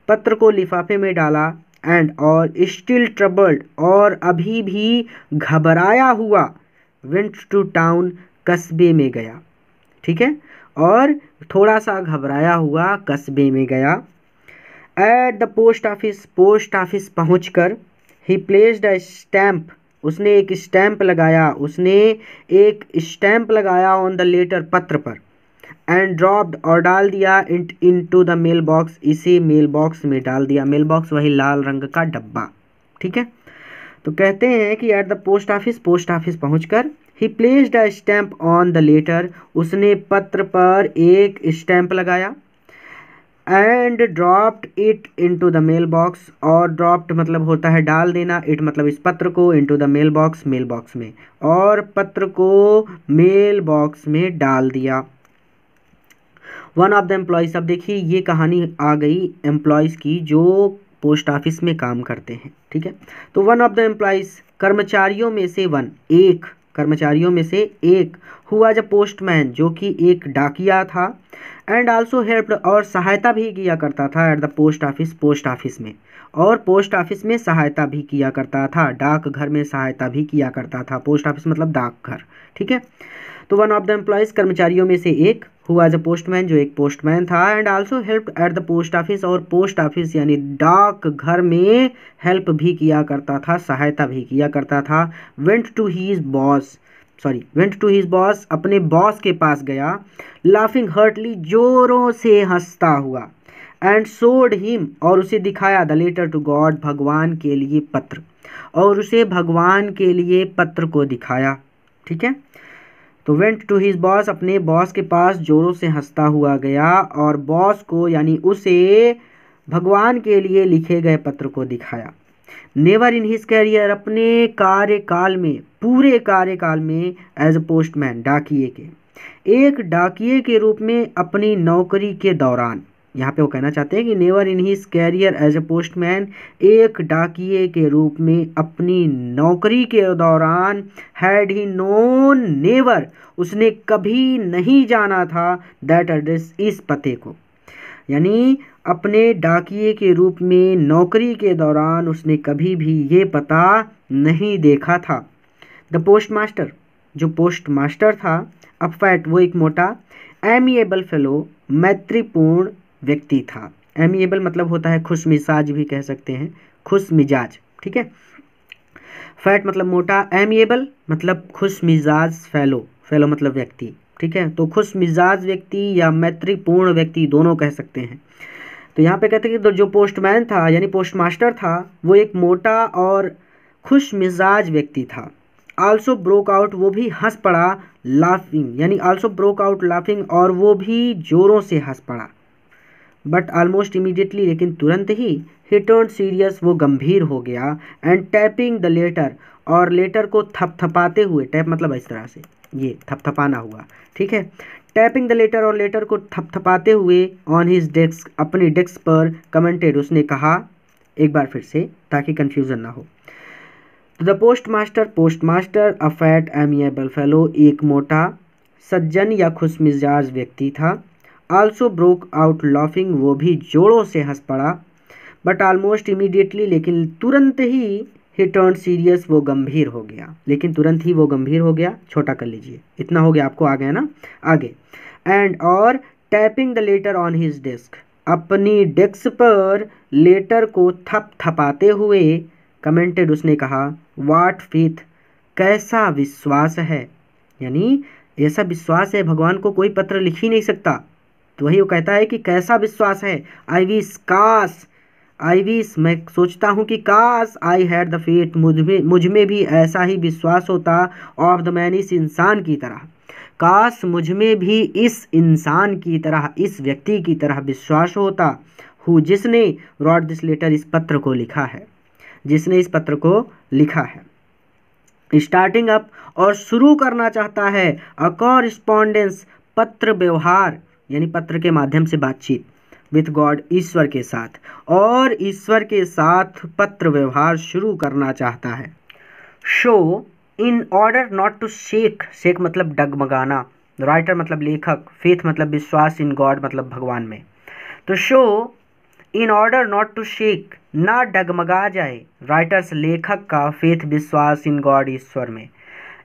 पत्र को लिफाफे में डाला। एंड, और स्टिल ट्रबल्ड, और अभी भी घबराया हुआ, वेंट टू टाउन, कस्बे में गया, ठीक है, और थोड़ा सा घबराया हुआ कस्बे में गया। Eight the post office, post office पहुंचकर, ही प्लेस्ड अ स्टैम्प, उसने एक स्टैम्प लगाया, उसने एक स्टैम्प लगाया ऑन द लेटर, पत्र पर। एंड ड्रॉप्ड, और डाल दिया, इनटू द मेल बॉक्स, इसे मेल बॉक्स में डाल दिया। मेल बॉक्स वही लाल रंग का डब्बा, ठीक है। तो कहते हैं कि at the post office, post office पहुंचकर, he placed a stamp on the letter, उसने पत्र पर एक स्टैम्प लगाया। And dropped it into the mail box, और ड्रॉप्ड मतलब होता है डाल देना, इट मतलब इस पत्र को, into the mail box, mail box में, और पत्र को मेल बॉक्स में डाल दिया। वन ऑफ द एम्प्लॉयज़, अब देखिए ये कहानी आ गई एम्प्लॉयज़ की जो पोस्ट ऑफिस में काम करते हैं, ठीक है। तो वन ऑफ द एम्प्लॉयज़, कर्मचारियों में से वन, एक, कर्मचारियों में से एक, हुआ जब पोस्टमैन, जो कि एक डाकिया था। एंड आल्सो हेल्प्ड, और सहायता भी किया करता था, eight the post office, post office में, और पोस्ट ऑफिस में सहायता भी किया करता था, डाक घर में सहायता भी किया करता था, पोस्ट ऑफिस मतलब डाकघर, ठीक है। तो वन ऑफ द एम्प्लॉयज़, कर्मचारियों में से एक, हुआ एज अ पोस्टमैन, जो एक पोस्टमैन था। And also help at the post office, और पोस्ट ऑफिस यानी डाक घर में हेल्प भी किया करता था, सहायता भी किया करता था। Went to his boss, went to his boss, अपने बॉस के पास गया। लाफिंग हर्टली, जोरों से हंसता हुआ। एंड शोड हिम, और उसे दिखाया, द लेटर टू गॉड, भगवान के लिए पत्र, और उसे भगवान के लिए पत्र को दिखाया, ठीक है। तो वेंट टू हिज बॉस, अपने बॉस के पास जोरों से हंसता हुआ गया, और बॉस को यानी उसे भगवान के लिए लिखे गए पत्र को दिखाया। नेवर इन हिज कैरियर, अपने कार्यकाल में, पूरे कार्यकाल में, एज अ पोस्टमैन, डाकिए के, एक डाकिए के रूप में अपनी नौकरी के दौरान, यहाँ पे वो कहना चाहते हैं कि never in his career as a postman, एक डाकिए के रूप में अपनी नौकरी के दौरान, हैड ही नोन, नेवर, उसने कभी नहीं जाना था, दैट एड्रेस, इस पते को, यानी अपने डाकिए के रूप में नौकरी के दौरान उसने कभी भी ये पता नहीं देखा था। द पोस्ट मास्टर, जो पोस्ट मास्टर था, अब फैट, वो एक मोटा, एमिएबल फेलो, मैत्रीपूर्ण व्यक्ति था। एमिएबल मतलब होता है खुश मिजाज भी कह सकते हैं, खुश मिजाज, ठीक है। फैट मतलब मोटा, एमिएबल मतलब खुश मिजाज, फेलो, फेलो मतलब व्यक्ति, ठीक है। तो खुश मिजाज व्यक्ति या मैत्रीपूर्ण व्यक्ति दोनों कह सकते हैं। तो यहाँ पे कहते हैं कि जो पोस्टमैन था यानी पोस्ट मास्टर था, वो एक मोटा और खुश मिजाज व्यक्ति था। आल्सो ब्रोक आउट, वो भी हंस पड़ा, लाफिंग, यानी आल्सो ब्रोक आउट लाफिंग, और वो भी जोरों से हंस पड़ा। बट ऑलमोस्ट इमीडिएटली, लेकिन तुरंत ही, ही टर्न सीरियस, वो गंभीर हो गया। एंड टैपिंग द लेटर, और लेटर को थपथपाते हुए, टैप मतलब इस तरह से, ये थपथपाना हुआ, ठीक है। टैपिंग द लेटर, और लेटर को थपथपाते हुए, ऑन हिज डेस्क, अपनी डेस्क पर, कमेंटेड, उसने कहा, एक बार फिर से ताकि कंफ्यूजन ना हो। The post master a fat amiable fellow, एक मोटा, सज्जन या खुश मिजाज व्यक्ति था। आल्सो ब्रोक आउट लाफिंग, वो भी जोरों से हंस पड़ा। बट ऑलमोस्ट इमीडिएटली, लेकिन तुरंत ही, ही टर्न सीरियस, वो गंभीर हो गया, लेकिन तुरंत ही वो गंभीर हो गया, छोटा कर लीजिए, इतना हो गया, आपको आ गया ना, आगे। एंड, और tapping the later on his desk, अपनी डेस्क पर लेटर को थपथपाते हुए, कमेंटेड, उसने कहा, व्हाट फेथ, कैसा विश्वास है, यानी ऐसा विश्वास है, भगवान को कोई पत्र लिख ही नहीं सकता, तो वही वो कहता है कि कैसा विश्वास है। आई विश, काश, आई विश, मैं सोचता हूँ कि काश, आई हैड द फेट, मुझ में भी ऐसा ही विश्वास होता, ऑफ द मैन, इस इंसान की तरह, काश मुझ में भी इस इंसान की तरह, इस व्यक्ति की तरह विश्वास होता, हु, जिसने रॉट दिस लेटर, इस पत्र को लिखा है, जिसने इस पत्र को लिखा है। स्टार्टिंग अप, और शुरू करना चाहता है, अ कॉरिस्पॉन्डेंस, पत्र व्यवहार यानी पत्र के माध्यम से बातचीत, विथ गॉड, ईश्वर के साथ, और ईश्वर के साथ पत्र व्यवहार शुरू करना चाहता है। So, in order not to shake, shake मतलब डगमगाना, राइटर मतलब लेखक, फेथ मतलब विश्वास, इन गॉड मतलब भगवान में। तो so, in order not to shake, ना डगमगा जाए, राइटर्स लेखक का, फेथ विश्वास, इन गॉड ईश्वर में,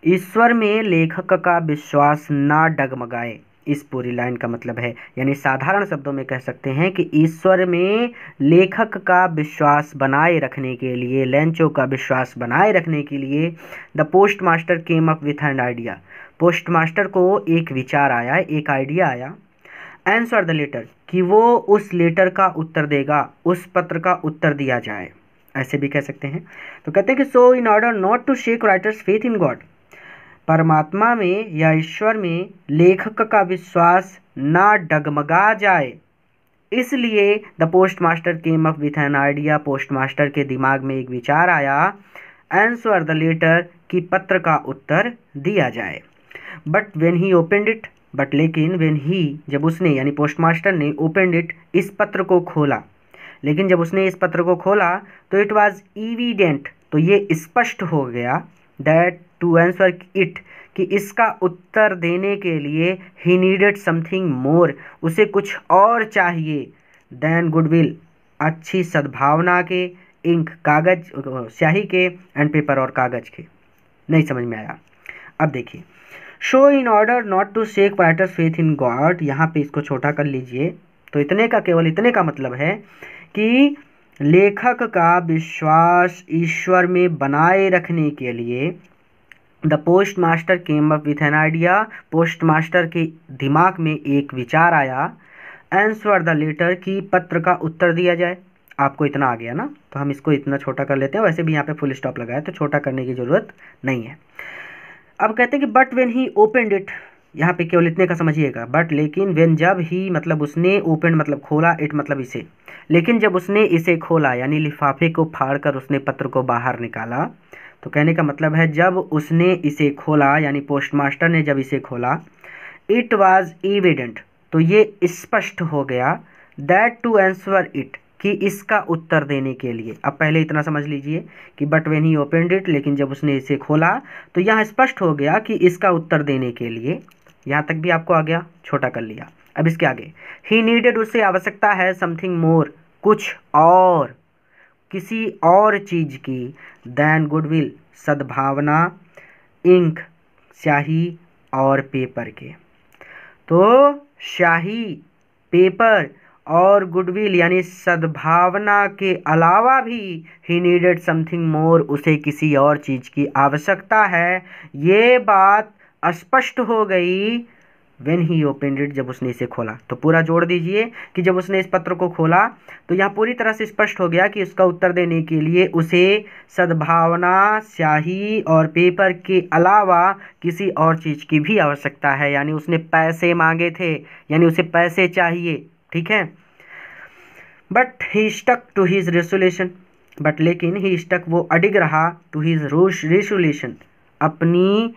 ईश्वर में लेखक का विश्वास ना डगमगाए, इस पूरी लाइन का मतलब है, यानी साधारण शब्दों में कह सकते हैं कि ईश्वर में लेखक का विश्वास बनाए रखने के लिए, लेंचो का विश्वास बनाए रखने के लिए, the post master came up with an idea, post master को एक विचार आया, एक आइडिया आया, आंसर द लेटर, कि वो उस लेटर का उत्तर देगा, उस पत्र का उत्तर दिया जाए, ऐसे भी कह सकते हैं। तो कहते हैं कि so in order not to shake writer's faith in God, परमात्मा में या ईश्वर में लेखक का विश्वास ना डगमगा जाए, इसलिए the post master came up with an idea, post master के दिमाग में एक विचार आया, आंसर द लेटर, कि पत्र का उत्तर दिया जाए। But when he opened it, but लेकिन व्हेन ही, जब उसने यानी पोस्ट मास्टर ने, ओपनड इट, इस पत्र को खोला, लेकिन जब उसने इस पत्र को खोला तो इट वाज एविडेंट, तो ये स्पष्ट हो गया, दैट टू आंसर इट, कि इसका उत्तर देने के लिए, ही नीडेड समथिंग मोर, उसे कुछ और चाहिए, देन गुडविल, अच्छी सद्भावना के, इंक कागज स्याही के, एंड पेपर और कागज के। नहीं समझ में आया। अब देखिए, so in order not to shake writer's faith in God, यहाँ पे इसको छोटा कर लीजिए, तो इतने का, केवल इतने का मतलब है कि लेखक का विश्वास ईश्वर में बनाए रखने के लिए, the post master came up with an idea, post master के दिमाग में एक विचार आया, आंसर द लेटर, की पत्र का उत्तर दिया जाए। आपको इतना आ गया ना, तो हम इसको इतना छोटा कर लेते हैं, वैसे भी यहाँ पे फुल स्टॉप लगाया तो छोटा करने की ज़रूरत नहीं है। अब कहते हैं कि but when he opened it, यहाँ पे केवल इतने का समझिएगा, बट लेकिन, व्हेन जब ही मतलब उसने, ओपन मतलब खोला, इट मतलब इसे, लेकिन जब उसने इसे खोला यानी लिफाफे को फाड़कर उसने पत्र को बाहर निकाला, तो कहने का मतलब है जब उसने इसे खोला यानी पोस्ट मास्टर ने जब इसे खोला, इट वाज एविडेंट, तो ये स्पष्ट हो गया, दैट टू आंसर इट, कि इसका उत्तर देने के लिए। अब पहले इतना समझ लीजिए कि but when he opened it, लेकिन जब उसने इसे खोला तो यहाँ स्पष्ट हो गया कि इसका उत्तर देने के लिए, यहाँ तक भी आपको आ गया, छोटा कर लिया। अब इसके आगे, ही नीडेड, उससे आवश्यकता है, समथिंग मोर, कुछ और, किसी और चीज़ की, देन गुडविल, सद्भावना, इंक स्याही और पेपर के। तो स्याही, पेपर और गुडविल यानी सद्भावना के अलावा भी, ही नीडेड समथिंग मोर, उसे किसी और चीज़ की आवश्यकता है। ये बात स्पष्ट हो गई व्हेन ही ओपनड इट, जब उसने इसे खोला। तो पूरा जोड़ दीजिए कि जब उसने इस पत्र को खोला तो यहाँ पूरी तरह से स्पष्ट हो गया कि उसका उत्तर देने के लिए उसे सद्भावना, स्याही और पेपर के अलावा किसी और चीज़ की भी आवश्यकता है, यानी उसने पैसे मांगे थे, यानी उसे पैसे चाहिए, ठीक है। But he stuck to his resolution, but लेकिन ही स्टक, वो अडिग रहा, टू हिज रेसोल्यूशन, अपनी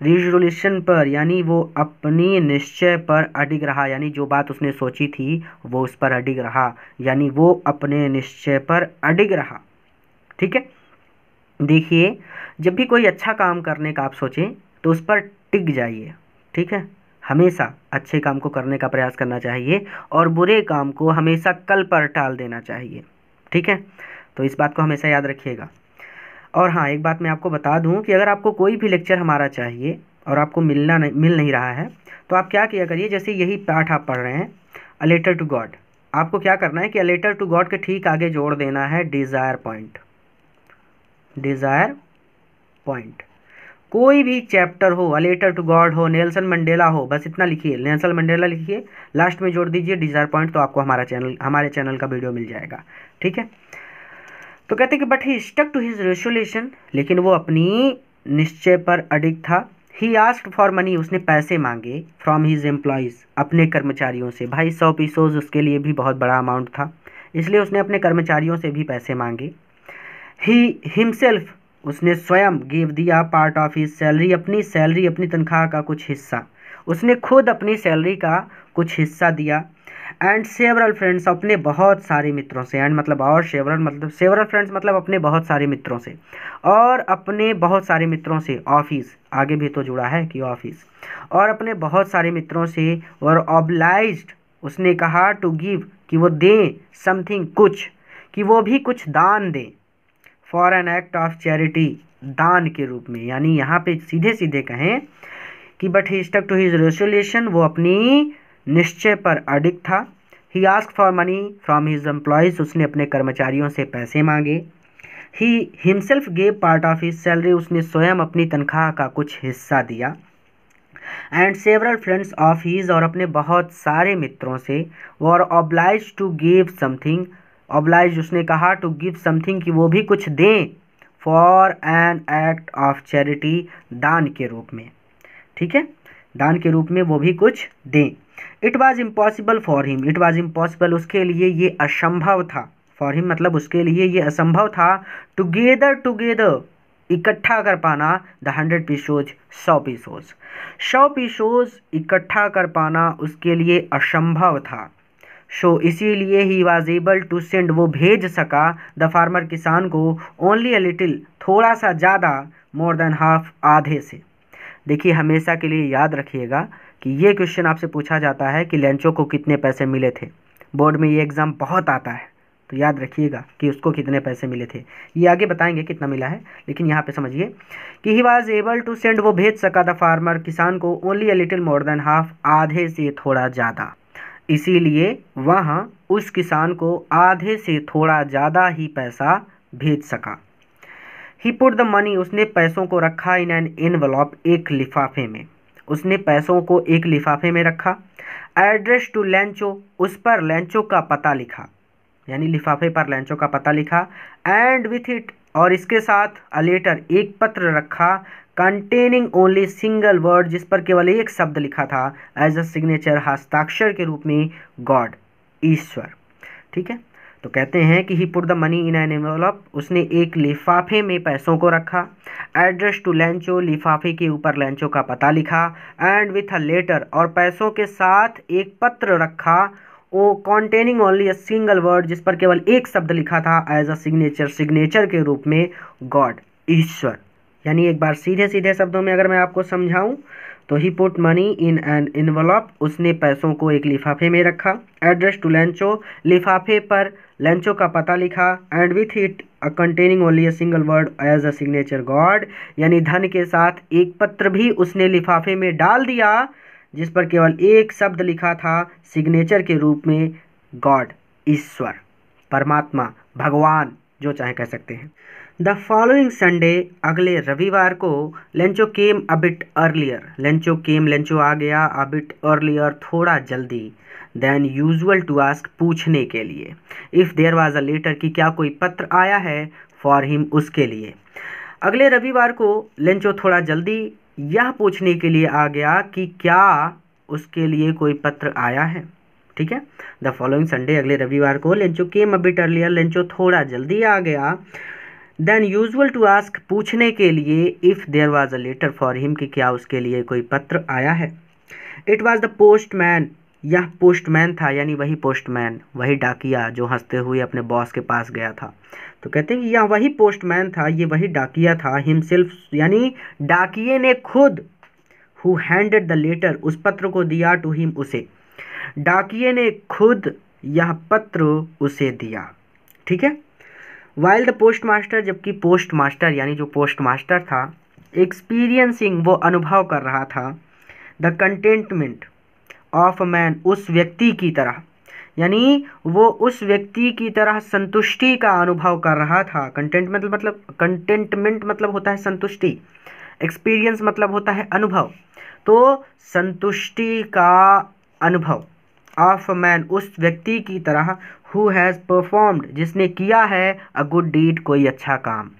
रिजोल्यूशन पर, यानी वो अपनी निश्चय पर अडिग रहा, यानी जो बात उसने सोची थी वो उस पर अडिग रहा, यानी वो अपने निश्चय पर अडिग रहा, ठीक है। देखिए, जब भी कोई अच्छा काम करने का आप सोचें तो उस पर टिक जाइए, ठीक है। हमेशा अच्छे काम को करने का प्रयास करना चाहिए और बुरे काम को हमेशा कल पर टाल देना चाहिए, ठीक है। तो इस बात को हमेशा याद रखिएगा। और हाँ, एक बात मैं आपको बता दूं कि अगर आपको कोई भी लेक्चर हमारा चाहिए और आपको मिल नहीं रहा है, तो आप क्या किया करिए, जैसे यही पाठ आप पढ़ रहे हैं, अ लेटर टू गॉड, आपको क्या करना है कि अ लेटर टू गॉड के ठीक आगे जोड़ देना है डिज़ायर पॉइंट, डिज़ायर पॉइंट। कोई भी चैप्टर हो, अ लेटर टू गॉड हो, नेल्सन मंडेला हो, बस इतना लिखिए, नेल्सन मंडेला लिखिए, लास्ट में जोड़ दीजिए डिजायर पॉइंट, तो आपको हमारे चैनल का वीडियो मिल जाएगा। ठीक है, तो कहते हैं कि but he stuck to his resolution, लेकिन वो अपनी निश्चय पर अडिग था। ही आस्क्ड फॉर मनी, उसने पैसे मांगे, फ्रॉम हिज एम्प्लॉयज़, अपने कर्मचारियों से। भाई 100 पीसोज उसके लिए भी बहुत बड़ा अमाउंट था, इसलिए उसने अपने कर्मचारियों से भी पैसे मांगे। ही हिमसेल्फ, उसने स्वयं गिव दिया पार्ट ऑफ हिज सैलरी, अपनी सैलरी, अपनी तनख्वाह का कुछ हिस्सा उसने खुद अपनी सैलरी का कुछ हिस्सा दिया। एंड सेवरल फ्रेंड्स, अपने बहुत सारे मित्रों से, एंड मतलब और सेवरल फ्रेंड्स मतलब अपने बहुत सारे मित्रों से, और अपने बहुत सारे मित्रों से, ऑफिस आगे भी तो जुड़ा है कि ऑफिस, और अपने बहुत सारे मित्रों से, और ऑब्लाइज्ड, उसने कहा टू गिव, कि वो दें, समथिंग कुछ, कि वो भी कुछ दान दें, for an act of charity, दान के रूप में। यानी यहाँ पे सीधे सीधे कहें कि but he stuck to his resolution, वो अपनी निश्चय पर अडिग था। He ask for money from his employees, उसने अपने कर्मचारियों से पैसे मांगे। He himself gave part of his salary, उसने स्वयं अपनी तनख्वाह का कुछ हिस्सा दिया। And several friends of his, और अपने बहुत सारे मित्रों से, were obliged to give something, obliged उसने कहा टू गिव समथिंग, कि वो भी कुछ दें, for an act of charity, दान के रूप में। ठीक है, दान के रूप में वो भी कुछ दें। It was impossible for him, it was impossible, उसके लिए ये असंभव था, फॉर हिम मतलब उसके लिए ये असंभव था, टुगेदर इकट्ठा कर पाना, द 100 पीसोज, 100 पीसोज, 100 पीसोज इकट्ठा कर पाना उसके लिए असंभव था। सो इसीलिए he was able to send, वो भेज सका, द फार्मर, किसान को, ओनली अ लिटिल, थोड़ा सा ज़्यादा, मोर देन हाफ, आधे से। देखिए हमेशा के लिए याद रखिएगा कि ये क्वेश्चन आपसे पूछा जाता है कि लेंचो को कितने पैसे मिले थे, बोर्ड में ये एग्ज़ाम बहुत आता है, तो याद रखिएगा कि उसको कितने पैसे मिले थे। ये आगे बताएंगे कितना मिला है, लेकिन यहाँ पे समझिए कि he was able to send, वो भेज सका, द फार्मर, किसान को, only a little more than half, आधे से थोड़ा ज़्यादा। इसीलिए वह उस किसान को आधे से थोड़ा ज़्यादा ही पैसा भेज सका। ही पुट द मनी, उसने पैसों को रखा, इन एन एनवलॉप, एक लिफाफे में, उसने पैसों को एक लिफाफे में रखा। एड्रेस टू लेंचो, उस पर लेंचो का पता लिखा, यानी लिफाफे पर लेंचो का पता लिखा। एंड विथ इट, और इसके साथ, अ लेटर, एक पत्र रखा, कंटेनिंग ओनली सिंगल वर्ड, जिस पर केवल एक शब्द लिखा था, एज अ सिग्नेचर, हस्ताक्षर के रूप में, गॉड, ईश्वर। ठीक है, तो कहते हैं कि he put the money in an envelope, उसने एक लिफाफे में पैसों को रखा। एड्रेस टू लेंचो, लिफाफे के ऊपर लेंचो का पता लिखा। एंड विथ अ लेटर, और पैसों के साथ एक पत्र रखा, वो containing only a single word, जिस पर केवल एक शब्द लिखा था, एज अ सिग्नेचर, सिग्नेचर के रूप में, गॉड, ईश्वर। यानी एक बार सीधे सीधे शब्दों में अगर मैं आपको समझाऊं तो he put money in an envelope, उसने पैसों को एक लिफाफे में रखा। एड्रेस टू लेंचो, लिफाफे पर लेंचो का पता लिखा। And with it a containing only a single word, as a signature, God, यानी धन के साथ एक पत्र भी उसने लिफाफे में डाल दिया, जिस पर केवल एक शब्द लिखा था, सिग्नेचर के रूप में, गॉड, ईश्वर, परमात्मा, भगवान, जो चाहे कह सकते हैं। द फॉलोइंग संडे, अगले रविवार को, Lencho came a bit earlier, Lencho came, Lencho आ गया, अ बिट अर्लियर, थोड़ा जल्दी, देन यूजुअल, टू आस्क, पूछने के लिए, if there was a letter, कि क्या कोई पत्र आया है, फॉर हिम, उसके लिए। अगले रविवार को लेंचो थोड़ा जल्दी यह पूछने के लिए आ गया कि क्या उसके लिए कोई पत्र आया है। ठीक है, द फॉलोइंग संडे, अगले रविवार को, Lencho came a bit earlier, Lencho थोड़ा जल्दी आ गया, देन यूजुअल, टू आस्क, पूछने के लिए, if there was a letter for him, कि क्या उसके लिए कोई पत्र आया है। इट वाज द पोस्टमैन, यह पोस्टमैन था, यानी वही पोस्टमैन, वही डाकिया जो हंसते हुए अपने बॉस के पास गया था। तो कहते हैं कि यह वही पोस्टमैन था, ये वही डाकिया था, हिमसेल्फ, यानी डाकिये ने खुद, हु हैंडेड द लेटर, उस पत्र को दिया, टू हिम, उसे, डाकिये ने खुद यह पत्र उसे दिया। ठीक है, वाइल द पोस्ट मास्टर, जबकि पोस्ट मास्टर, यानी जो पोस्ट मास्टर था, एक्सपीरियंसिंग, वो अनुभव कर रहा था, the containment of a man, उस व्यक्ति की तरह, यानी वो उस व्यक्ति की तरह संतुष्टि का अनुभव कर रहा था। कंटेंटमेंट मतलब होता है संतुष्टि, एक्सपीरियंस मतलब होता है अनुभव, तो संतुष्टि का अनुभव ऑफ मैन, उस व्यक्ति की तरह हु हैज़ परफॉर्म्ड, जिसने किया है अ गुड डीड, कोई अच्छा काम।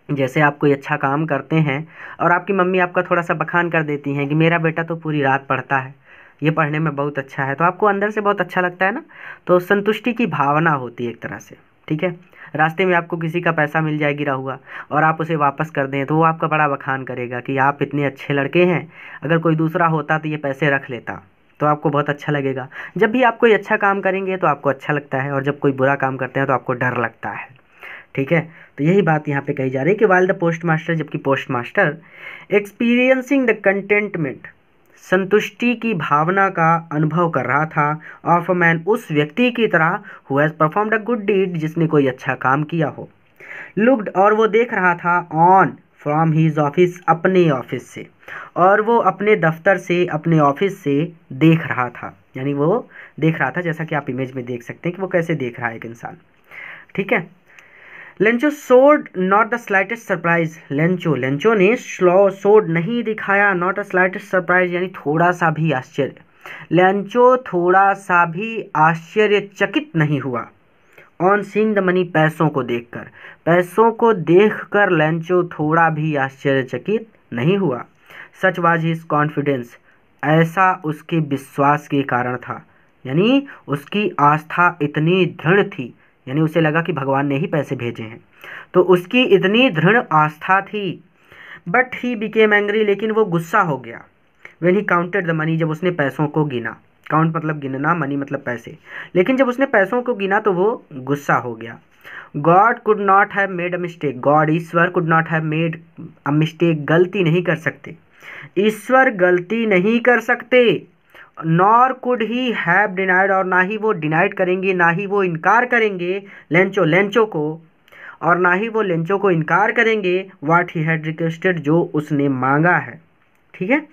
जैसे आप कोई अच्छा काम करते हैं और आपकी मम्मी आपका थोड़ा सा बखान कर देती हैं कि मेरा बेटा तो पूरी रात पढ़ता है, ये पढ़ने में बहुत अच्छा है, तो आपको अंदर से बहुत अच्छा लगता है ना। तो संतुष्टि की भावना होती है एक तरह से, ठीक है। रास्ते में आपको किसी का पैसा मिल जाए गिरा हुआ और आप उसे वापस कर दें तो वो आपका बड़ा बखान करेगा कि आप इतने अच्छे लड़के हैं, अगर कोई दूसरा होता तो ये पैसे रख लेता, तो आपको बहुत अच्छा लगेगा। जब भी आप कोई अच्छा काम करेंगे तो आपको अच्छा लगता है, और जब कोई बुरा काम करते हैं तो आपको डर लगता है, ठीक है। तो यही बात यहाँ पे कही जा रही है कि वाइल द पोस्ट मास्टर, जबकि postmaster experiencing the contentment, संतुष्टि की भावना का अनुभव कर रहा था, ऑफ अ मैन, उस व्यक्ति की तरह who has performed a good deed, जिसने कोई अच्छा काम किया हो। लुक्ड, और वो देख रहा था, ऑन फ्रॉम हीज ऑफिस, अपने ऑफिस से, और वो अपने दफ्तर से, अपने ऑफिस से देख रहा था, यानी वो देख रहा था, जैसा कि आप इमेज में देख सकते हैं कि वो कैसे देख रहा है एक इंसान, ठीक है। लेंचो सोड not the slightest surprise, Lencho ने सोड नहीं दिखाया, नॉट अ स्लाइटेस्ट सरप्राइज, यानी थोड़ा सा भी आश्चर्य, लेंचो थोड़ा सा भी आश्चर्यचकित नहीं हुआ। ऑन सीइंग द मनी, पैसों को देखकर लेंचो थोड़ा भी आश्चर्यचकित नहीं हुआ। सच वाज हिज कॉन्फिडेंस, ऐसा उसके विश्वास के कारण था, यानी उसकी आस्था इतनी दृढ़ थी, यानी उसे लगा कि भगवान ने ही पैसे भेजे हैं, तो उसकी इतनी दृढ़ आस्था थी। बट ही बिकेम एंग्री, लेकिन वो गुस्सा हो गया। When he counted the money, जब उसने पैसों को गिना, काउंट मतलब गिनना, मनी मतलब पैसे, लेकिन जब उसने पैसों को गिना तो वो गुस्सा हो गया। God could not have made a mistake, God Ishwar could not have made a mistake, गलती नहीं कर सकते, ईश्वर गलती नहीं कर सकते। Nor could he have denied, और ना ही वो डिनाइड करेंगे, ना ही वो इनकार करेंगे लेंचो को, और ना ही वो लेंचो को इनकार करेंगे व्हाट ही हैड रिक्वेस्टेड, जो उसने मांगा है, ठीक है।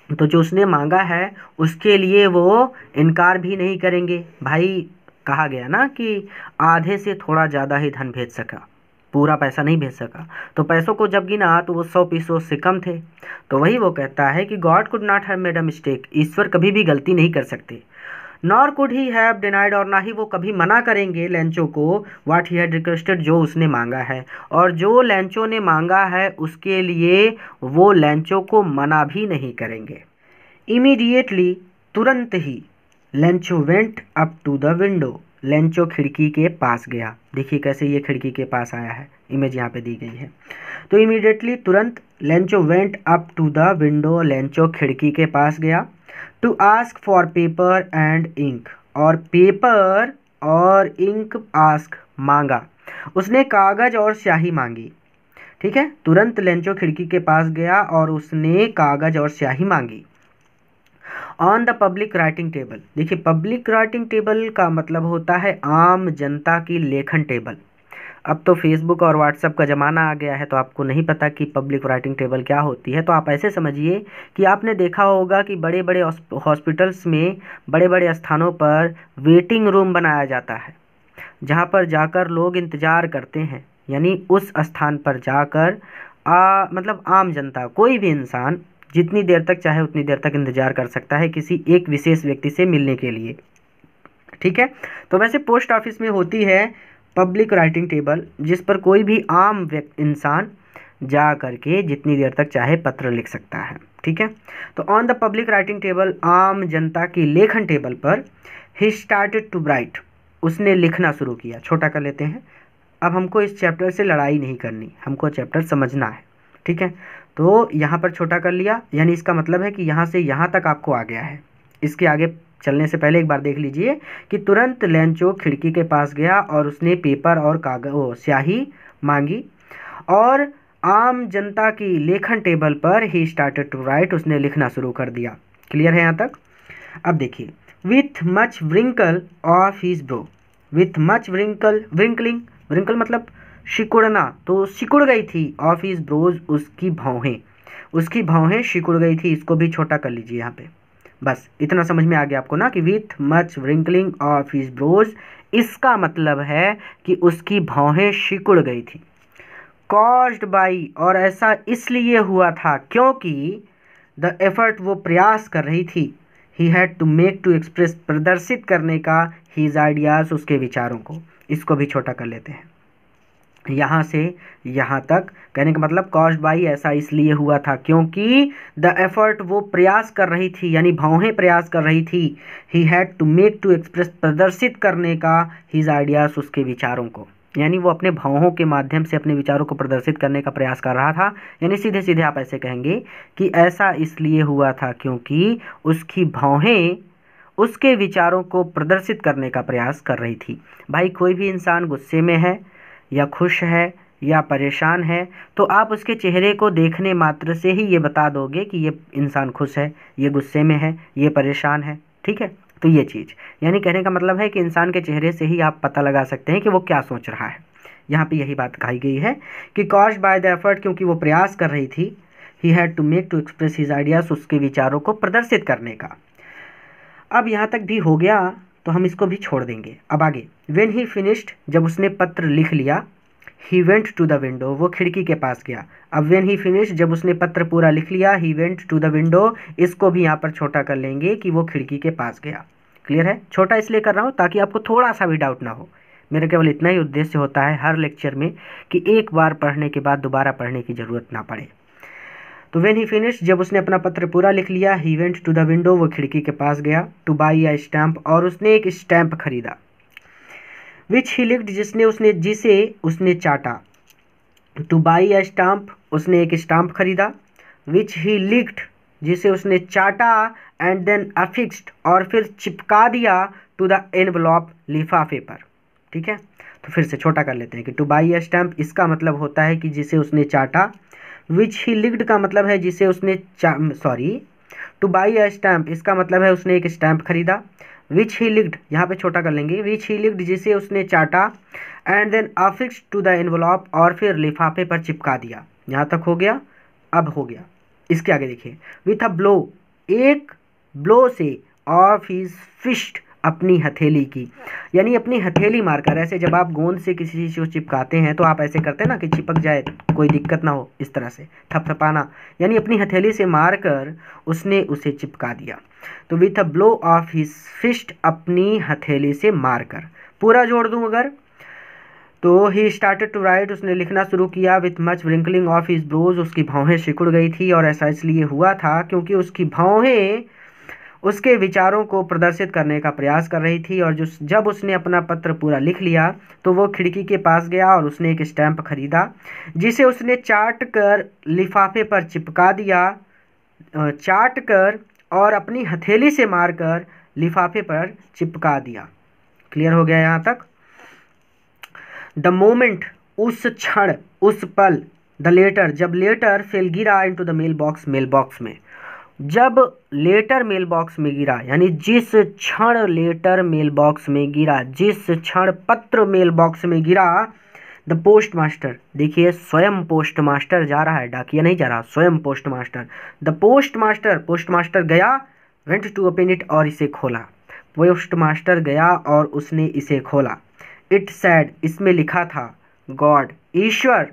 तो जो उसने मांगा है उसके लिए वो इनकार भी नहीं करेंगे। भाई कहा गया ना कि आधे से थोड़ा ज़्यादा ही धन भेज सका, पूरा पैसा नहीं भेज सका, तो पैसों को जब गिना तो वो 100 पीसों से कम थे। तो वही वो कहता है कि God could not have made a mistake, ईश्वर कभी भी गलती नहीं कर सकते। Nor could he have denied, और ना ही वो कभी मना करेंगे लेंचो को व्हाट ही हैड रिक्वेस्टेड, जो उसने मांगा है, और जो लेंचो ने मांगा है उसके लिए वो लेंचो को मना भी नहीं करेंगे। इमीडिएटली, तुरंत ही, Lencho went up to the window, Lencho खिड़की के पास गया। देखिए कैसे ये खिड़की के पास आया है, इमेज यहाँ पे दी गई है। तो इमीडिएटली, तुरंत, Lencho went up to the window, Lencho खिड़की के पास गया। To ask for paper and ink, और पेपर और इंक आस्क मांगा, उसने कागज और स्याही मांगी, ठीक है। तुरंत लेंचो खिड़की के पास गया और उसने कागज और स्याही मांगी। On the public writing table, देखिए पब्लिक राइटिंग टेबल का मतलब होता है आम जनता की लेखन टेबल। अब तो फेसबुक और व्हाट्सएप का ज़माना आ गया है, तो आपको नहीं पता कि पब्लिक राइटिंग टेबल क्या होती है। तो आप ऐसे समझिए कि आपने देखा होगा कि बड़े बड़े हॉस्पिटल्स में, बड़े बड़े स्थानों पर वेटिंग रूम बनाया जाता है, जहाँ पर जाकर लोग इंतज़ार करते हैं, यानी उस स्थान पर जाकर मतलब आम जनता, कोई भी इंसान जितनी देर तक चाहे उतनी देर तक इंतज़ार कर सकता है किसी एक विशेष व्यक्ति से मिलने के लिए, ठीक है। तो वैसे पोस्ट ऑफिस में होती है पब्लिक राइटिंग टेबल, जिस पर कोई भी आम इंसान जा करके जितनी देर तक चाहे पत्र लिख सकता है, ठीक है। तो on the public writing table, आम जनता की लेखन टेबल पर, ही स्टार्टेड टू राइट, उसने लिखना शुरू किया। छोटा कर लेते हैं, अब हमको इस चैप्टर से लड़ाई नहीं करनी, हमको चैप्टर समझना है, ठीक है। तो यहाँ पर छोटा कर लिया, यानी इसका मतलब है कि यहाँ से यहाँ तक आपको आ गया है। इसके आगे चलने से पहले एक बार देख लीजिए कि तुरंत लेंचो खिड़की के पास गया और उसने पेपर और कागज स्याही मांगी, और आम जनता की लेखन टेबल पर ही स्टार्टेड टू राइट, उसने लिखना शुरू कर दिया। क्लियर है यहाँ तक? अब देखिए, with much wrinkle of his brow, with much wrinkling, wrinkle मतलब सिकुड़ना, तो सिकुड़ गई थी, ऑफ हिज ब्रोज, उसकी भौहें सिकुड़ गई थी। इसको भी छोटा कर लीजिए यहाँ पे, बस इतना समझ में आ गया आपको ना कि with much wrinkling of his brows, इसका मतलब है कि उसकी भौहें सिकुड़ गई थी। कॉज्ड बाई, और ऐसा इसलिए हुआ था क्योंकि द एफर्ट, वो प्रयास कर रही थी, he had to make to express, प्रदर्शित करने का, हीज आइडियाज़, उसके विचारों को। इसको भी छोटा कर लेते हैं, यहाँ से यहाँ तक कहने का मतलब कॉज्ड बाई ऐसा इसलिए हुआ था क्योंकि द एफर्ट, वो प्रयास कर रही थी, यानी भौहें प्रयास कर रही थी, he had to make to express, प्रदर्शित करने का, हीज आइडियाज़, उसके विचारों को, यानी वो अपने भावों के माध्यम से अपने विचारों को प्रदर्शित करने का प्रयास कर रहा था। यानी सीधे सीधे आप ऐसे कहेंगे कि ऐसा इसलिए हुआ था क्योंकि उसकी भावें उसके विचारों को प्रदर्शित करने का प्रयास कर रही थी। भाई कोई भी इंसान गुस्से में है या खुश है या परेशान है तो आप उसके चेहरे को देखने मात्र से ही ये बता दोगे कि ये इंसान खुश है, ये गुस्से में है, ये परेशान है। ठीक है, तो ये चीज़ यानी कहने का मतलब है कि इंसान के चेहरे से ही आप पता लगा सकते हैं कि वो क्या सोच रहा है। यहाँ पे यही बात कही गई है कि कॉज्ड बाय द एफर्ट, क्योंकि वो प्रयास कर रही थी, he had to make to express his ideas, उसके विचारों को प्रदर्शित करने का। अब यहाँ तक भी हो गया तो हम इसको भी छोड़ देंगे। अब आगे, व्हेन ही फिनिश्ड, जब उसने पत्र लिख लिया, he went to the window, वो खिड़की के पास गया। अब व्हेन ही फिनिश्ड, जब उसने पत्र पूरा लिख लिया, he went to the window, इसको भी यहाँ पर छोटा कर लेंगे कि वो खिड़की के पास गया। क्लियर है? छोटा इसलिए कर रहा हूँ ताकि आपको थोड़ा सा भी डाउट ना हो। मेरा केवल इतना ही उद्देश्य होता है हर लेक्चर में कि एक बार पढ़ने के बाद दोबारा पढ़ने की ज़रूरत ना पड़े। तो व्हेन ही फिनिश्ड, जब उसने अपना पत्र पूरा लिख लिया, he went to the window, वो खिड़की के पास गया, टू बाई अ स्टैम्प, और उसने एक स्टैम्प खरीदा, विच ही लिक्ड, जिसे उसने चाटा। टू बाई अ स्टाम्प, उसने एक स्टाम्प खरीदा, विच ही लिक्ड, जिसे उसने चाटा, एंड देन अफिक्स्ड, और फिर चिपका दिया, टू द एनवलॉप, लिफाफे पर। ठीक है, तो फिर से छोटा कर लेते हैं कि टू बाई अ स्टैम्प, इसका मतलब होता है कि जिसे उसने चाटा। विच ही लिक्ड का मतलब है जिसे उसने टू बाई अ स्टैम्प, इसका मतलब है उसने एक स्टैम्प खरीदा। विच ही लिक्ड, यहाँ पे छोटा कर लेंगे, विच ही लिक्ड, जिसे उसने चाटा, and then affixed to the envelope, और फिर लिफाफे पर चिपका दिया। यहाँ तक हो गया? अब हो गया। इसके आगे देखिए, विथ अ ब्लो, एक ब्लो से, ऑफ हिज फिस्ट, अपनी हथेली की, यानी अपनी हथेली मारकर। ऐसे जब आप गोंद से किसी चीज़ को चिपकाते हैं तो आप ऐसे करते हैं ना कि चिपक जाए, कोई दिक्कत ना हो, इस तरह से थपथपाना, यानी अपनी हथेली से मारकर उसने उसे चिपका दिया। तो with a blow of his fist, अपनी हथेली से मारकर। पूरा जोड़ दूं अगर तो ही स्टार्टेड टू राइट, उसने लिखना शुरू किया, with much wrinkling of his brows, उसकी भौहें सिकुड़ गई थी, और ऐसा इसलिए हुआ था क्योंकि उसकी भौहें उसके विचारों को प्रदर्शित करने का प्रयास कर रही थी। और जब उसने अपना पत्र पूरा लिख लिया तो वो खिड़की के पास गया और उसने एक स्टैम्प खरीदा, जिसे उसने चाट कर लिफाफे पर चिपका दिया, चाट कर और अपनी हथेली से मारकर लिफाफे पर चिपका दिया। क्लियर हो गया यहाँ तक? द मोमेंट, उस क्षण, उस पल, द लेटर, जब लेटर फेल, गिरा, into the mail box, mail box में। जब लेटर मेल बॉक्स में गिरा, यानी जिस क्षण लेटर मेल बॉक्स में गिरा, जिस क्षण पत्र मेल बॉक्स में गिरा, द पोस्ट मास्टर, देखिए स्वयं पोस्ट मास्टर जा रहा है, डाकिया नहीं जा रहा, स्वयं post master. The post master, post master गया, वेंट टू ओपन इट, और इसे खोला। पोस्ट मास्टर गया और उसने इसे खोला। इट सैड, इसमें लिखा था, God, Ishwar,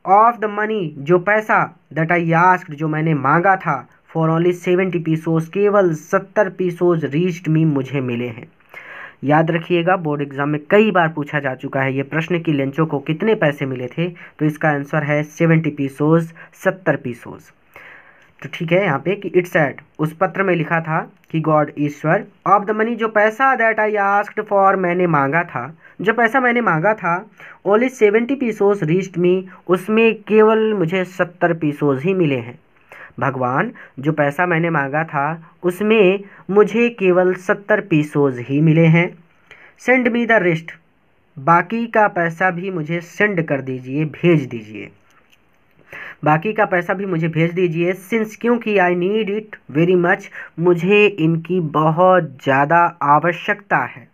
of the money, जो पैसा, दैट आई आस्क्ड, जो मैंने मांगा था, फॉर ओनली 70 पीसोज, केवल 70 पीसोज, रीच्ड मी, मुझे मिले हैं। याद रखिएगा, बोर्ड एग्जाम में कई बार पूछा जा चुका है ये प्रश्न कि लेंचो को कितने पैसे मिले थे, तो इसका आंसर है 70 पीसोज, 70 पीसोज। तो ठीक है यहाँ पे कि इट्स सैड, उस पत्र में लिखा था कि God, Ishwar, of the money, जो पैसा, दैट आई आस्क्ड फॉर, मैंने मांगा था, जो पैसा मैंने मांगा था, ओनली 70 पीसोज रीच्ड मी, उसमें केवल मुझे 70 पीसोज ही मिले हैं। भगवान, जो पैसा मैंने मांगा था उसमें मुझे केवल 70 पीसोज ही मिले हैं। सेंड मी द रेस्ट, बाकी का पैसा भी मुझे सेंड कर दीजिए, भेज दीजिए, बाकी का पैसा भी मुझे भेज दीजिए। सिंस, क्योंकि, I need it very much, मुझे इनकी बहुत ज़्यादा आवश्यकता है।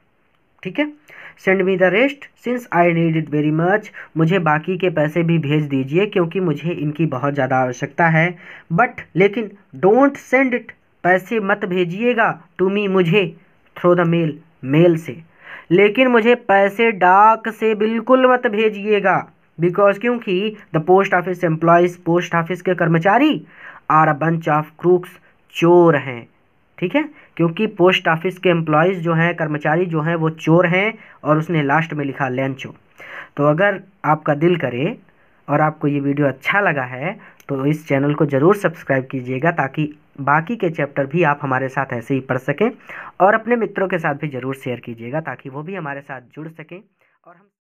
ठीक है, send me the rest since I need it very much, मुझे बाकी के पैसे भी भेज दीजिए क्योंकि मुझे इनकी बहुत ज़्यादा आवश्यकता है। बट, लेकिन, डोंट सेंड इट, पैसे मत भेजिएगा, टू मी, मुझे, थ्रू द मेल, मेल से, लेकिन मुझे पैसे डाक से बिल्कुल मत भेजिएगा, बिकॉज क्योंकि the post office employees, post office के कर्मचारी, are a bunch of crooks, चोर हैं। ठीक है, क्योंकि पोस्ट ऑफिस के एम्प्लॉयज़ जो हैं, कर्मचारी जो हैं, वो चोर हैं, और उसने लास्ट में लिखा लेंचो। तो अगर आपका दिल करे और आपको ये वीडियो अच्छा लगा है तो इस चैनल को ज़रूर सब्सक्राइब कीजिएगा, ताकि बाकी के चैप्टर भी आप हमारे साथ ऐसे ही पढ़ सकें, और अपने मित्रों के साथ भी ज़रूर शेयर कीजिएगा ताकि वो भी हमारे साथ जुड़ सकें और हम